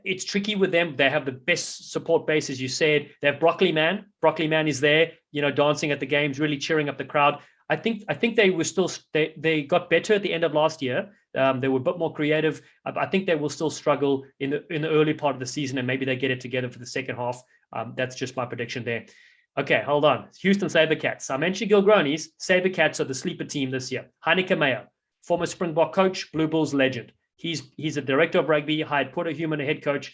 It's tricky with them. They have the best support base, as you said. They have Broccoli Man. Broccoli Man is there, dancing at the games, really cheering up the crowd. I think they were still they got better at the end of last year. They were a bit more creative. I think they will still struggle in the early part of the season, and maybe they get it together for the second half. That's just my prediction there. Okay, hold on. Houston Sabercats. I mentioned Gilgronis. Sabercats are the sleeper team this year. Heineke Meyer, former Springbok coach, Blue Bulls legend. He's a director of rugby, hired Porter Human, a head coach.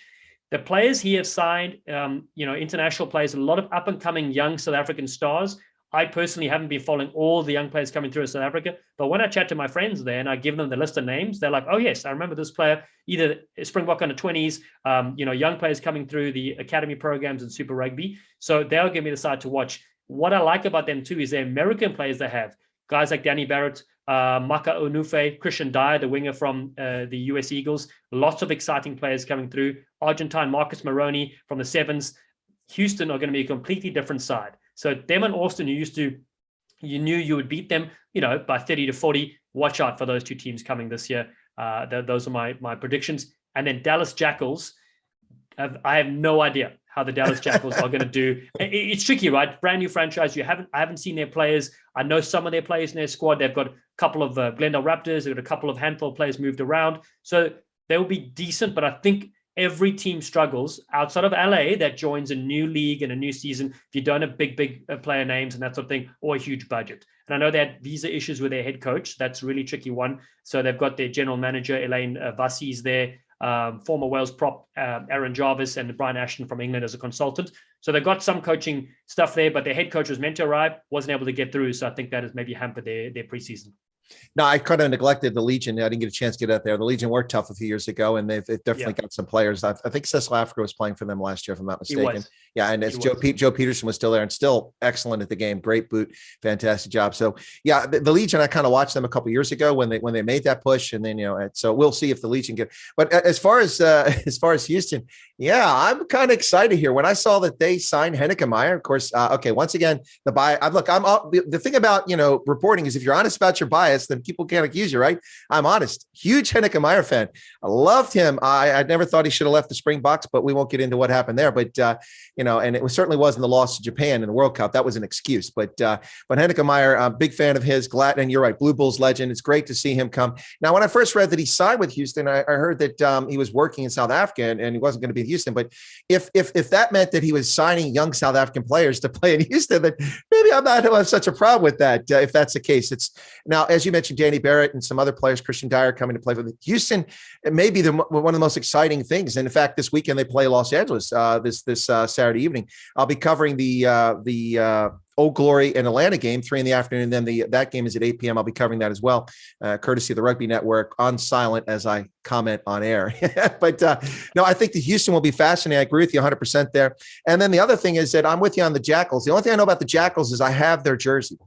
The players he has signed, international players, a lot of up-and-coming young South African stars. I personally haven't been following all the young players coming through in South Africa, but when I chat to my friends there and I give them the list of names, they're like, oh yes, I remember this player, either Springbok under 20s, young players coming through the academy programs and Super Rugby. So they'll give me the side to watch. What I like about them too is the American players they have. Guys like Danny Barrett, Maka Onufe, Christian Dyer, the winger from the US Eagles. Lots of exciting players coming through. Argentine Marcus Maroney from the Sevens. Houston are going to be a completely different side. So them and Austin, you knew you would beat them, by 30 to 40. Watch out for those two teams coming this year. Those are my predictions. And then Dallas Jackals. I have no idea how the Dallas Jackals are going to do. It's tricky, right? Brand new franchise. I haven't seen their players. I know some of their players in their squad. They've got a couple of Glendale Raptors. They've got a couple of handful of players moved around. So they will be decent, but I think every team struggles outside of LA that joins a new league and a new season. If you don't have big player names and that sort of thing, or a huge budget. And I know they had visa issues with their head coach. That's a really tricky one. So they've got their general manager, Elaine Vassi's there, former Wales prop, Aaron Jarvis, and Brian Ashton from England as a consultant. So they've got some coaching stuff there, but their head coach was meant to arrive, wasn't able to get through. So I think that has maybe hampered their preseason. No, I kind of neglected the Legion. I didn't get a chance to get out there. The Legion were tough a few years ago, and they've definitely got some players. I think Cecil Africa was playing for them last year, if I'm not mistaken. Yeah, and it's Joe Peterson was still there and still excellent at the game. Great boot, fantastic job. So yeah, the Legion, I kind of watched them a couple of years ago when they made that push, and then so we'll see if the Legion get. But as far as Houston, yeah, I'm kind of excited here when I saw that they signed Heineke Meyer. Of course, okay, once again the bias. The thing about reporting is if you're honest about your bias, then people can't accuse you, right? I'm honest. Huge Heineke Meyer fan. I loved him. I never thought he should have left the Springboks, but we won't get into what happened there. But and it certainly wasn't the loss to Japan in the World Cup. That was an excuse. But Heineke Meyer, I'm a big fan of his. Glad, and you're right, Blue Bulls legend. It's great to see him come. Now, when I first read that he signed with Houston, I heard that he was working in South Africa and he wasn't going to be in Houston. But if that meant that he was signing young South African players to play in Houston, then maybe I'm not have such a problem with that. If that's the case, it's now as you mentioned, Danny Barrett and some other players, Christian Dyer coming to play for Houston. It may be one of the most exciting things. And in fact, this weekend they play Los Angeles this Saturday evening. I'll be covering the Old Glory and Atlanta game, 3 PM. And then that game is at 8 PM. I'll be covering that as well, courtesy of the Rugby Network, on silent as I comment on air. But no, I think the Houston will be fascinating. I agree with you 100% there. And then the other thing is that I'm with you on the Jackals. The only thing I know about the Jackals is I have their jersey.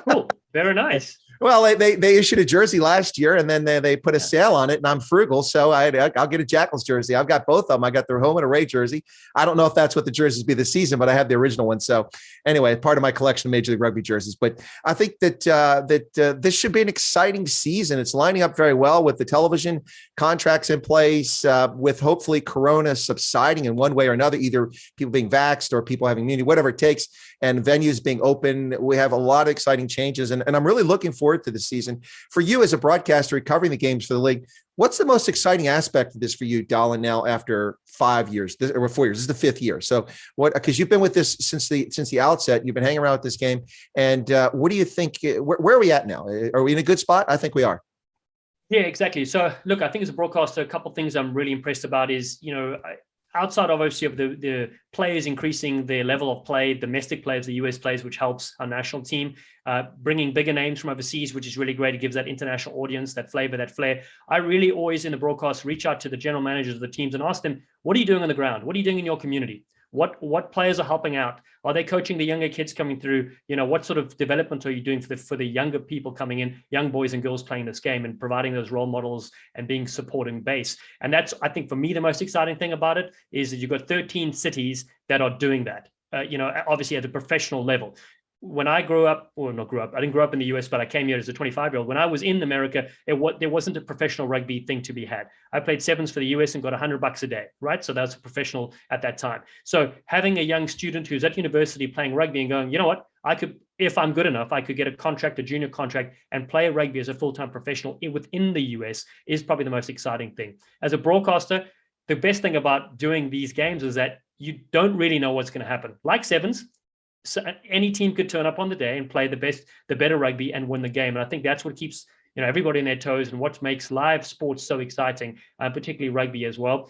Cool. Very nice. Well, they issued a jersey last year, and then they put a sale on it, and I'm frugal, so I'll get a Jackals jersey. I've got both of them. I got their home and away jersey. I don't know if that's what the jerseys be this season, but I have the original one. So anyway, part of my collection of Major League Rugby jerseys. But I think that this should be an exciting season. It's lining up very well with the television contracts in place, with hopefully Corona subsiding in one way or another, either people being vaxxed or people having immunity, whatever it takes, and venues being open. We have a lot of exciting changes, and I'm really looking forward to the season. For you as a broadcaster covering the games for the league, what's the most exciting aspect of this for you, Dallen, now after 5 years or 4 years? This is the 5th year. So because you've been with this since the outset, you've been hanging around with this game. And what do you think, where are we at now? Are we in a good spot? I think we are. Yeah, exactly. So look, I think as a broadcaster, a couple of things I'm really impressed about is, outside of obviously of the players increasing their level of play, domestic players, the US players, which helps our national team, bringing bigger names from overseas, which is really great. It gives that international audience, that flavor, that flair. I really always in the broadcast reach out to the general managers of the teams and ask them, what are you doing on the ground? What are you doing in your community? What players are helping out? Are they coaching the younger kids coming through? What sort of development are you doing for the younger people coming in, young boys and girls playing this game, and providing those role models and being supporting base? And that's, I think, for me, the most exciting thing about it is that you've got 13 cities that are doing that. Obviously at a professional level. When I grew up, I didn't grow up in the US, but I came here as a 25-year-old. When I was in America, there wasn't a professional rugby thing to be had. I played sevens for the US and got $100 a day, right? So that's a professional at that time. So having a young student who's at university playing rugby and going, you know what, I could, if I'm good enough, I could get a junior contract and play rugby as a full-time professional within the US is probably the most exciting thing. As a broadcaster, the best thing about doing these games is that you don't really know what's going to happen. Like sevens, so any team could turn up on the day and play the better rugby and win the game. And I think that's what keeps everybody on their toes and what makes live sports so exciting, particularly rugby as well.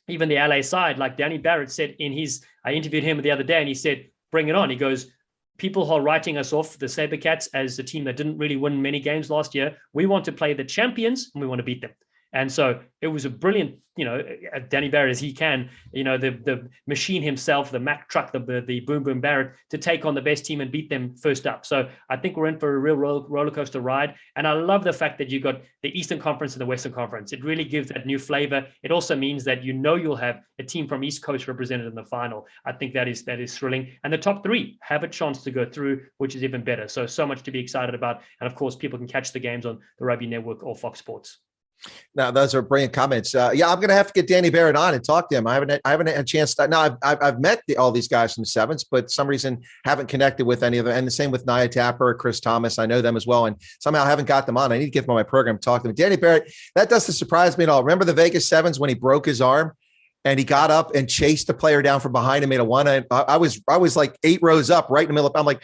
Even the LA side, like Danny Barrett said I interviewed him the other day and he said, bring it on. He goes, people are writing us off, the Sabercats, as a team that didn't really win many games last year. We want to play the champions and we want to beat them. And so it was a brilliant, Danny Barrett as he can, the machine himself, the Mack truck, the Boom Boom Barrett, to take on the best team and beat them first up. So I think we're in for a real roller coaster ride. And I love the fact that you got the Eastern Conference and the Western Conference. It really gives that new flavor. It also means that you'll have a team from East Coast represented in the final. I think that is thrilling. And the top 3 have a chance to go through, which is even better. So much to be excited about. And of course, people can catch the games on the Rugby Network or Fox Sports. Now, those are brilliant comments. I'm going to have to get Danny Barrett on and talk to him. I haven't had a chance to. Now, I've met all these guys from the sevens, but some reason haven't connected with any of them. And the same with Naya Tapper, Chris Thomas. I know them as well, and somehow haven't got them on. I need to get them on my program to talk to them. Danny Barrett, that doesn't surprise me at all. Remember the Vegas Sevens when he broke his arm and he got up and chased the player down from behind and made a one? I was like 8 rows up, right in the middle. I'm like,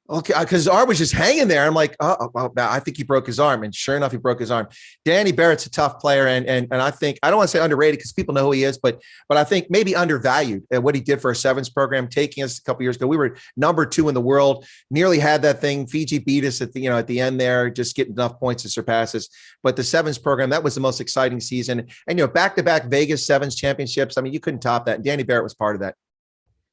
okay, because his arm was just hanging there. I'm like, well, I think he broke his arm. And sure enough, he broke his arm. Danny Barrett's a tough player. And I think, I don't want to say underrated because people know who he is, but I think maybe undervalued at what he did for our sevens program, taking us a couple years ago. We were number 2 in the world, nearly had that thing. Fiji beat us at the end there, just getting enough points to surpass us. But the sevens program, that was the most exciting season. And, back-to-back Vegas Sevens championships. I mean, you couldn't top that. And Danny Barrett was part of that.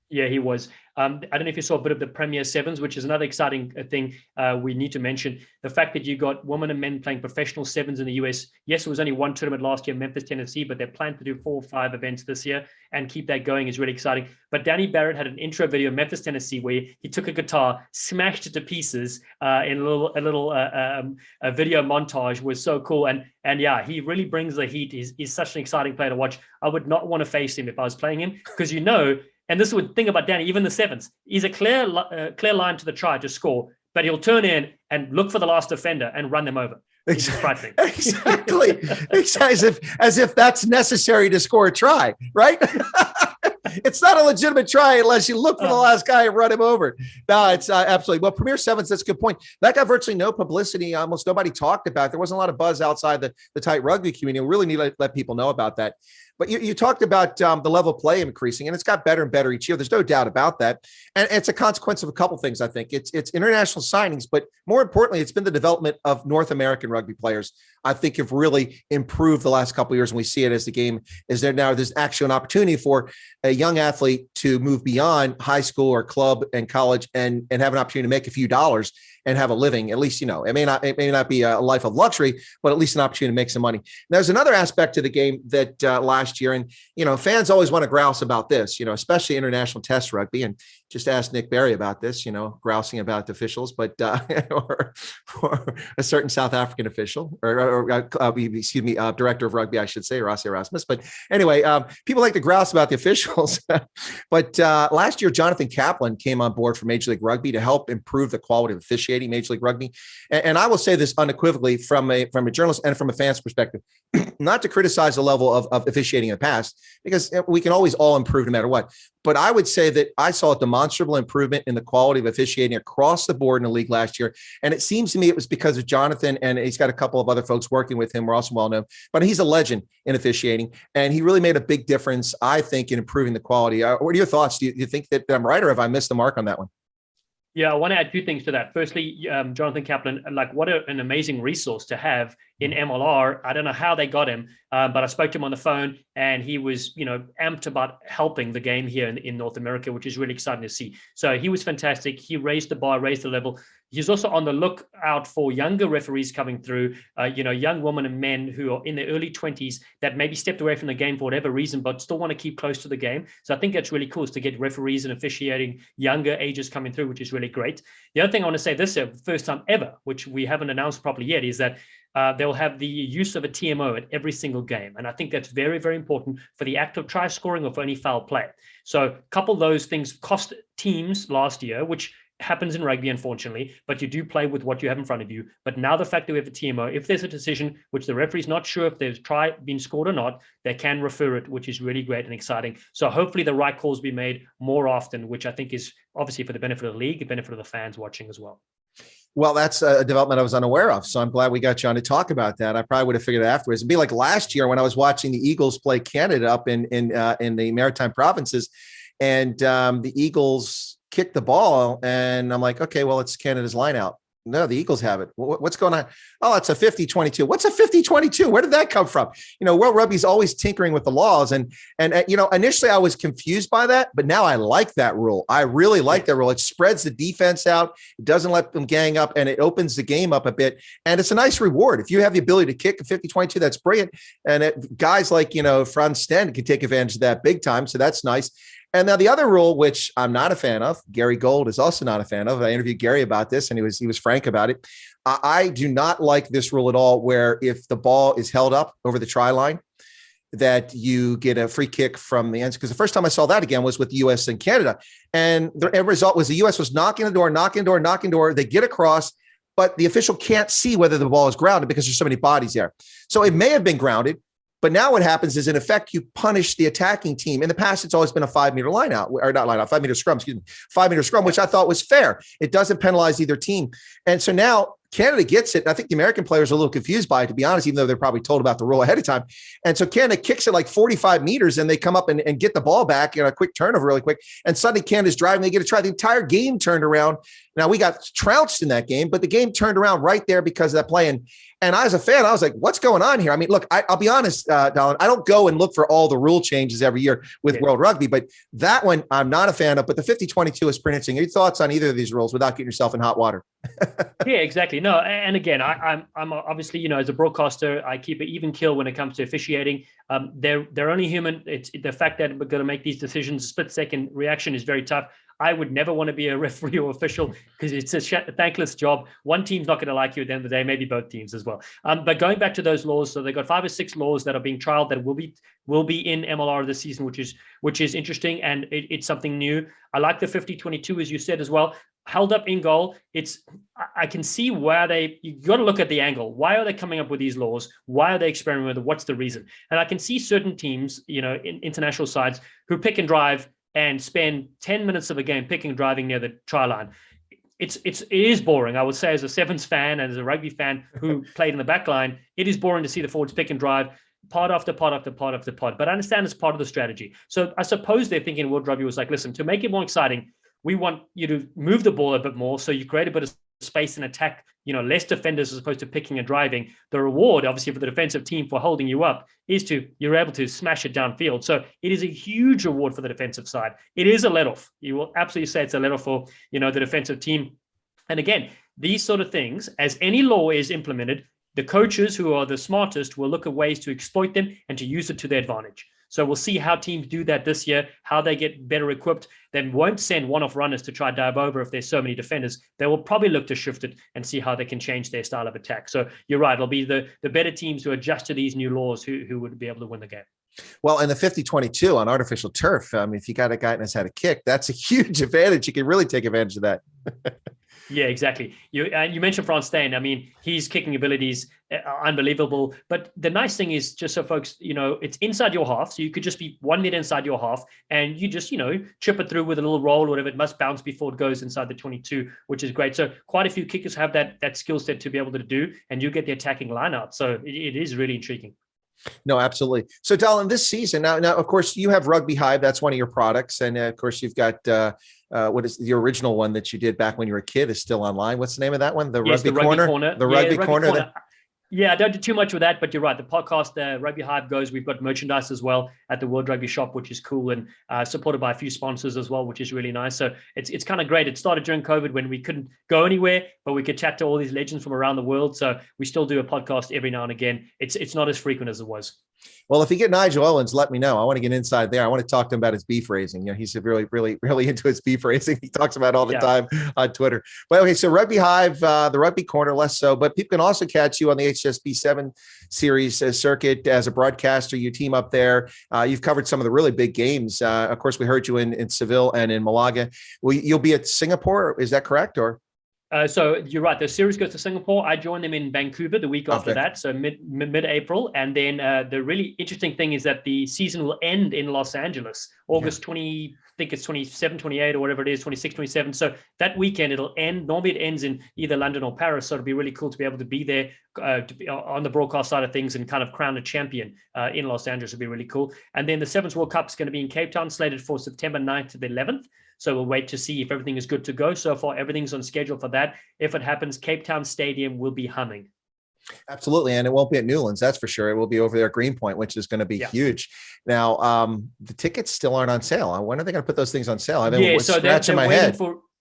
Yeah, he was. I don't know if you saw a bit of the Premier Sevens, which is another exciting thing we need to mention. The fact that you got women and men playing professional sevens in the US. Yes, it was only one tournament last year, Memphis, Tennessee, but they plan to do 4 or 5 events this year and keep that going is really exciting. But Danny Barrett had an intro video in Memphis, Tennessee, where he took a guitar, smashed it to pieces in a little video montage. Was so cool. And yeah, he really brings the heat. He's such an exciting player to watch. I would not want to face him if I was playing him because and this is the thing about Danny, even the sevens, he's a clear line to the try to score, but he'll turn in and look for the last defender and run them over. Exactly. As if that's necessary to score a try, right? It's not a legitimate try unless you look for the last guy and run him over. No, it's absolutely. Well, Premier Sevens, that's a good point. That got virtually no publicity. Almost nobody talked about it. There wasn't a lot of buzz outside the tight rugby community. We really need to let people know about that. But you talked about the level of play increasing, and it's got better and better each year. There's no doubt about that. And it's a consequence of a couple things, I think. It's international signings, but more importantly, it's been the development of North American rugby players. I think have really improved the last couple of years, and we see it as the game is there now. There's actually an opportunity for a young athlete to move beyond high school or club and college and have an opportunity to make a few dollars and have a living. At least, it may not be a life of luxury, but at least an opportunity to make some money. There's another aspect to the game that last year, and fans always want to grouse about this, especially international test rugby. And just ask Nick Berry about this, grousing about the officials, but or a certain South African official, or director of rugby, I should say, Rossi Erasmus. But anyway, people like to grouse about the officials. But last year, Jonathan Kaplan came on board for Major League Rugby to help improve the quality of officiating Major League Rugby. And I will say this unequivocally from a journalist and from a fan's perspective, not to criticize the level of officiating in the past, because we can always all improve no matter what. But I would say that I saw a demonstrable improvement in the quality of officiating across the board in the league last year. And it seems to me it was because of Jonathan, and he's got a couple of other folks working with him. We're also well known, but he's a legend in officiating. And he really made a big difference, I think, in improving the quality. What are your thoughts? Do you think that I'm right, or have I missed the mark on that one? Yeah, I want to add two things to that. Firstly, Jonathan Kaplan, what an amazing resource to have in MLR. I don't know how they got him, but I spoke to him on the phone, and he was, amped about helping the game here in North America, which is really exciting to see. So he was fantastic. He raised the bar, raised the level. He's also on the lookout for younger referees coming through, young women and men who are in their early 20s that maybe stepped away from the game for whatever reason, but still want to keep close to the game. So I think that's really cool, is to get referees and officiating younger ages coming through, which is really great. The other thing I want to say this year, first time ever, which we haven't announced properly yet, is that they'll have the use of a TMO at every single game. And I think that's very, very important for the act of try scoring or for any foul play. So couple those things cost teams last year, which happens in rugby, unfortunately, but you do play with what you have in front of you. But now the fact that we have a TMO, if there's a decision which the referee's not sure if there's try been scored or not, they can refer it, which is really great and exciting. So hopefully the right calls be made more often, which I think is obviously for the benefit of the league, the benefit of the fans watching as well. Well, that's a development I was unaware of. So I'm glad we got you on to talk about that. I probably would have figured it afterwards. It'd be like last year when I was watching the Eagles play Canada up in the Maritime provinces, and the Eagles kicked the ball, and I'm like, okay, well, it's Canada's line out. No, the Eagles have it. What's going on? Oh, it's a 50-22. What's a 50-22? Where did that come from? World Rugby is always tinkering with the laws. And initially I was confused by that, but now I like that rule. I really like that rule. It spreads the defense out. It doesn't let them gang up, and it opens the game up a bit. And it's a nice reward. If you have the ability to kick a 50-22, that's brilliant. And guys like, Franz Sten can take advantage of that big time. So that's nice. And now the other rule, which I'm not a fan of, Gary Gold is also not a fan of. I interviewed Gary about this, and he was frank about it. I do not like this rule at all, where if the ball is held up over the try line, that you get a free kick from the ends. Because the first time I saw that again was with the U.S. and Canada. And the end result was the U.S. was knocking the door. They get across, but the official can't see whether the ball is grounded because there's so many bodies there. So it may have been grounded. But now what happens is, in effect, you punish the attacking team. In the past, it's always been a 5-meter line out, or not line out, 5-meter scrum, 5-meter scrum, which I thought was fair. It doesn't penalize either team. And so now Canada gets it. And I think the American players are a little confused by it, to be honest, even though they're probably told about the rule ahead of time. And so Canada kicks it like 45 meters, and they come up and get the ball back in a quick turnover really quick. And suddenly Canada's driving. They get a try. The entire game turned around. Now, we got trounced in that game, but the game turned around right there because of that play. And I, as a fan, I was like, what's going on here? I mean, look, I'll be honest, Dallen, I don't go and look for all the rule changes every year with World Rugby, but that one I'm not a fan of. But the 50-22 is pretty interesting. Your thoughts on either of these rules without getting yourself in hot water? Yeah, exactly. No, and again, I'm obviously, as a broadcaster, I keep an even keel when it comes to officiating. They're only human. It's the fact that we're going to make these decisions, split-second reaction is very tough. I would never want to be a referee or official because it's a thankless job. One team's not going to like you at the end of the day, maybe both teams as well. But going back to those laws, so they've got 5 or 6 laws that are being trialed that will be in MLR this season, which is interesting, and it's something new. I like the 50-22, as you said as well. Held up in goal. I can see where you got to look at the angle. Why are they coming up with these laws? Why are they experimenting with it? What's the reason? And I can see certain teams, in international sides, who pick and drive and spend 10 minutes of a game picking and driving near the try line. It is boring. I would say, as a Sevens fan and as a rugby fan who played in the back line, it is boring to see the forwards pick and drive pod after pod after pod after pod. But I understand it's part of the strategy. So I suppose they're thinking World Rugby was like, listen, to make it more exciting, we want you to move the ball a bit more so you create a bit of space and attack, less defenders as opposed to picking and driving. The reward, obviously, for the defensive team for holding you up is you're able to smash it downfield. So it is a huge reward for the defensive side. It is a let-off. You will absolutely say it's a let-off for, the defensive team. And again, these sort of things, as any law is implemented, the coaches who are the smartest will look at ways to exploit them and to use it to their advantage. So we'll see how teams do that this year, how they get better equipped. They won't send one-off runners to try dive over if there's so many defenders. They will probably look to shift it and see how they can change their style of attack. So you're right. It'll be the better teams who adjust to these new laws who would be able to win the game. Well, in the 50-22 on artificial turf, if you got a guy that knows how to kick, that's a huge advantage. You can really take advantage of that. Yeah, exactly. You mentioned Frans Steyn. His kicking abilities are unbelievable. But the nice thing is, just so folks, it's inside your half. So you could just be 1 meter inside your half and you just, chip it through with a little roll or whatever. It must bounce before it goes inside the 22, which is great. So quite a few kickers have that skill set to be able to do, and you get the attacking lineup. So it is really intriguing. No, absolutely. So, Dallen, this season, now, of course, you have Rugby Hive. That's one of your products. And, of course, you've got what is the original one that you did back when you were a kid is still online. What's the name of that one? The Rugby Corner? The Rugby Corner. Yeah, I don't do too much with that, but you're right. The podcast, Rugby Hive goes. We've got merchandise as well at the World Rugby shop, which is cool, and supported by a few sponsors as well, which is really nice. So it's kind of great. It started during COVID when we couldn't go anywhere, but we could chat to all these legends from around the world. So we still do a podcast every now and again. It's not as frequent as it was. Well, if you get Nigel Owens, let me know. I want to get inside there. I want to talk to him about his beef raising. He's really, really, really into his beef raising. He talks about it all the time on Twitter. But okay, so Rugby Hive, the Rugby Corner, less so. But people can also catch you on the HSBC Sevens series circuit as a broadcaster. You team up there. You've covered some of the really big games. Of course, we heard you in Seville and in Malaga. You'll be at Singapore. Is that correct? Or so you're right. The series goes to Singapore. I joined them in Vancouver the week after that, so mid-April. And then the really interesting thing is that the season will end in Los Angeles, August 20, I think it's 27, 28 or whatever it is, 26, 27. So that weekend it'll end. Normally it ends in either London or Paris. So it'll be really cool to be able to be there to be on the broadcast side of things and kind of crown a champion in Los Angeles would be really cool. And then the Sevens World Cup is going to be in Cape Town, slated for September 9th to the 11th. So we'll wait to see if everything is good to go. So far, everything's on schedule for that. If it happens, Cape Town Stadium will be humming. Absolutely. And it won't be at Newlands, that's for sure. It will be over there at Greenpoint, which is going to be huge. Now, the tickets still aren't on sale. When are they going to put those things on sale? I've been scratching my head.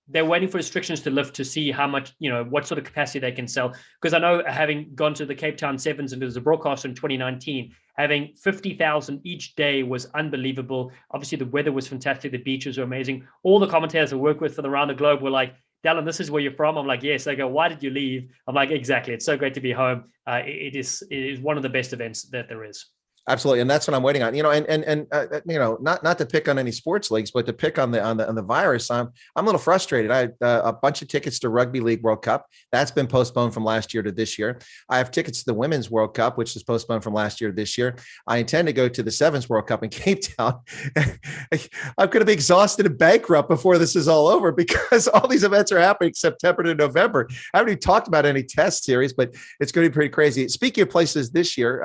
They're waiting for restrictions to lift to see how much, what sort of capacity they can sell. Because I know, having gone to the Cape Town Sevens and as a broadcaster in 2019, having 50,000 each day was unbelievable. Obviously, the weather was fantastic. The beaches are amazing. All the commentators I work with from around the globe were like, Dallen, this is where you're from. I'm like, yes. They go, why did you leave? I'm like, exactly. It's so great to be home. It is one of the best events that there is. Absolutely. And that's what I'm waiting on, not to pick on any sports leagues, but to pick on the virus. I'm a little frustrated. I had a bunch of tickets to Rugby League World Cup. That's been postponed from last year to this year. I have tickets to the Women's World Cup, which is postponed from last year to this year. I intend to go to the Sevens World Cup in Cape Town. I'm going to be exhausted and bankrupt before this is all over because all these events are happening September to November. I haven't even talked about any test series, but it's going to be pretty crazy. Speaking of places this year,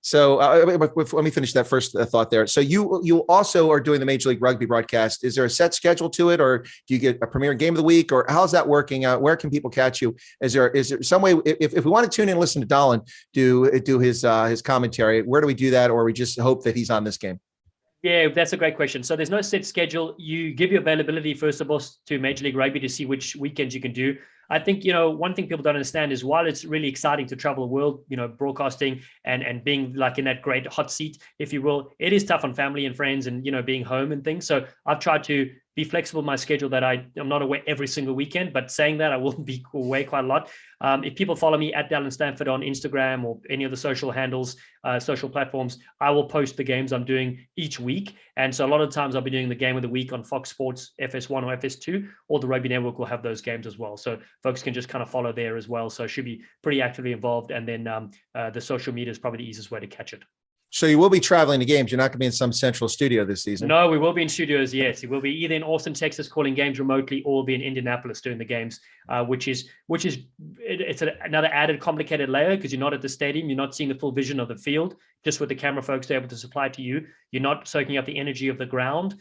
so let me finish that first thought there. So you also are doing the Major League Rugby broadcast. Is there a set schedule to it, or do you get a premier game of the week, or how's that working out? Where can people catch you? Is there some way, if we want to tune in and listen to Dolan do his commentary, where do we do that, or we just hope that he's on this game? Yeah, that's a great question. So there's no set schedule. You give your availability, first of all, to Major League Rugby to see which weekends you can do. I think, one thing people don't understand is while it's really exciting to travel the world, broadcasting and being like in that great hot seat, if you will, it is tough on family and friends and, being home and things. So I've tried to be flexible in my schedule that I'm not away every single weekend, but saying that I will be away quite a lot. If people follow me at Dallen Stanford on Instagram or any of the social handles, social platforms, I will post the games I'm doing each week. And so a lot of times I'll be doing the game of the week on Fox Sports, FS1 or FS2, or the Rugby Network will have those games as well. So folks can just kind of follow there as well. So should be pretty actively involved. And then the social media is probably the easiest way to catch it. So you will be traveling to games. You're not going to be in some central studio this season. No, we will be in studios. Yes, it will be either in Austin, Texas, calling games remotely, or we'll be in Indianapolis doing the games, which is another added complicated layer because you're not at the stadium. You're not seeing the full vision of the field, just with the camera folks they're able to supply to you. You're not soaking up the energy of the ground,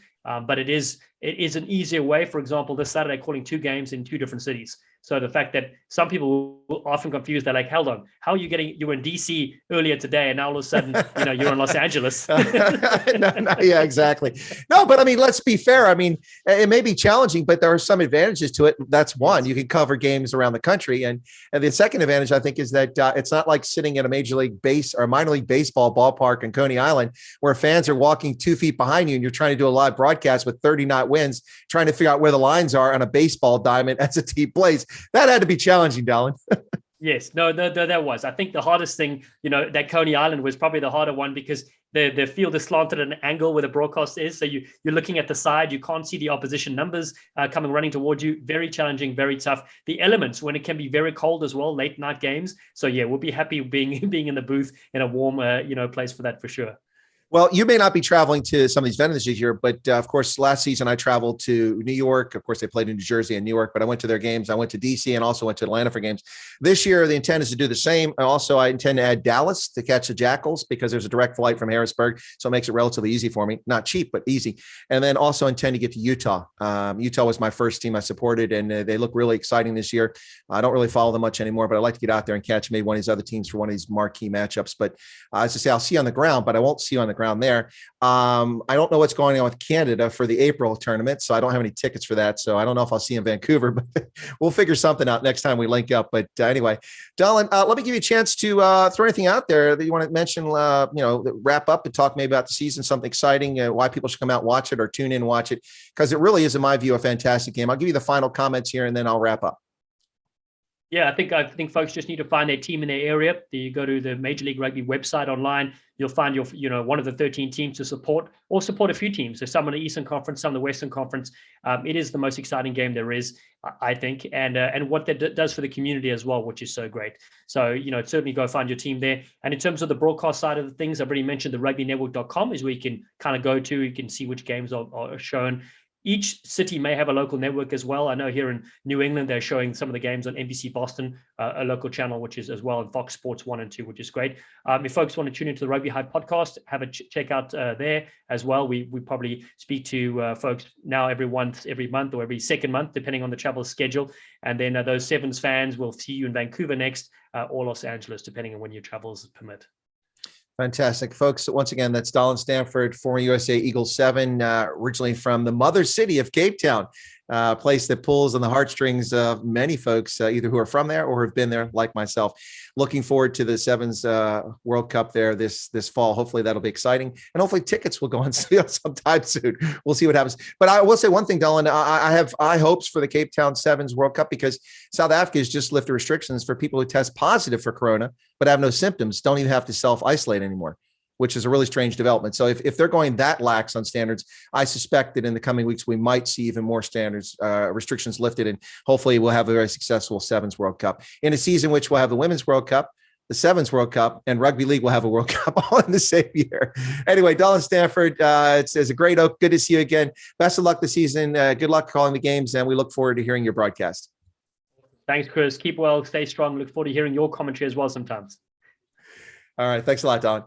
but it is an easier way. For example, this Saturday calling 2 games in 2 different cities. So the fact that some people will often confuse, they're like, hold on, how are you you were in DC earlier today and now all of a sudden, you're in Los Angeles. Yeah, exactly. No, but I mean, let's be fair. I mean, it may be challenging, but there are some advantages to it. That's one, you can cover games around the country. And the second advantage, I think, is that it's not like sitting in a major league base or minor league baseball ballpark in Coney Island where fans are walking 2 feet behind you and you're trying to do a live broadcast with 30 knot winds, trying to figure out where the lines are on a baseball diamond as a team plays. That had to be challenging, Dallen. Yes, no, that was. I think the hardest thing, that Coney Island was probably the harder one because the field is slanted at an angle where the broadcast is. So you're looking at the side, you can't see the opposition numbers coming running towards you. Very challenging, very tough. The elements when it can be very cold as well, late night games. So yeah, we'll be happy being in the booth in a warm, place for that for sure. Well, you may not be traveling to some of these venues this year, but of course, last season I traveled to New York. Of course, they played in New Jersey and New York, but I went to their games. I went to DC and also went to Atlanta for games. This year, the intent is to do the same. Also, I intend to add Dallas to catch the Jackals because there's a direct flight from Harrisburg, so it makes it relatively easy for me. Not cheap, but easy. And then also intend to get to Utah. Utah was my first team I supported, and they look really exciting this year. I don't really follow them much anymore, but I'd like to get out there and catch maybe one of these other teams for one of these marquee matchups. But as I say, I'll see you on the ground, but I won't see you on the ground there. I don't know what's going on with Canada for the April tournament, so I don't have any tickets for that. So I don't know if I'll see you in Vancouver, but we'll figure something out next time we link up. But anyway, Dolan, let me give you a chance to throw anything out there that you want to mention, wrap up and talk maybe about the season, something exciting, why people should come out, watch it or tune in, watch it, because it really is, in my view, a fantastic game. I'll give you the final comments here and then I'll wrap up. Yeah, I think folks just need to find their team in their area. You go to the Major League Rugby website online, you'll find one of the 13 teams to support or support a few teams. So some in the Eastern Conference, some in the Western Conference. It is the most exciting game there is, I think, and what that does for the community as well, which is so great. So, certainly go find your team there. And in terms of the broadcast side of the things, I've already mentioned the rugbynetwork.com is where you can kind of go to, you can see which games are shown. Each city may have a local network as well. I know here in New England, they're showing some of the games on NBC Boston, a local channel, which is as well, and Fox Sports 1 and 2, which is great. If folks want to tune into the Rugby Hype podcast, have a check out there as well. We probably speak to folks now every month or every second month, depending on the travel schedule. And then those Sevens fans will see you in Vancouver next, or Los Angeles, depending on when your travels permit. Fantastic, folks. Once again, that's Dallen Stanford, former USA Eagles 7, originally from the mother city of Cape Town, a place that pulls on the heartstrings of many folks, either who are from there or have been there, like myself. Looking forward to the Sevens World Cup there this fall. Hopefully that'll be exciting, and hopefully tickets will go on sale sometime soon. We'll see what happens. But I will say one thing, Dolan. I have high hopes for the Cape Town Sevens World Cup because South Africa has just lifted restrictions for people who test positive for corona but have no symptoms, don't even have to self-isolate anymore, which is a really strange development. So if they're going that lax on standards, I suspect that in the coming weeks, we might see even more standards, restrictions lifted, and hopefully we'll have a very successful Sevens World Cup in a season, which will have the Women's World Cup, the Sevens World Cup, and Rugby League will have a World Cup all in the same year. Anyway, Dallen Stanford, it's a great oak. Good to see you again. Best of luck this season. Good luck calling the games, and we look forward to hearing your broadcast. Thanks, Chris. Keep well, stay strong. Look forward to hearing your commentary as well sometimes. All right. Thanks a lot, Dallen.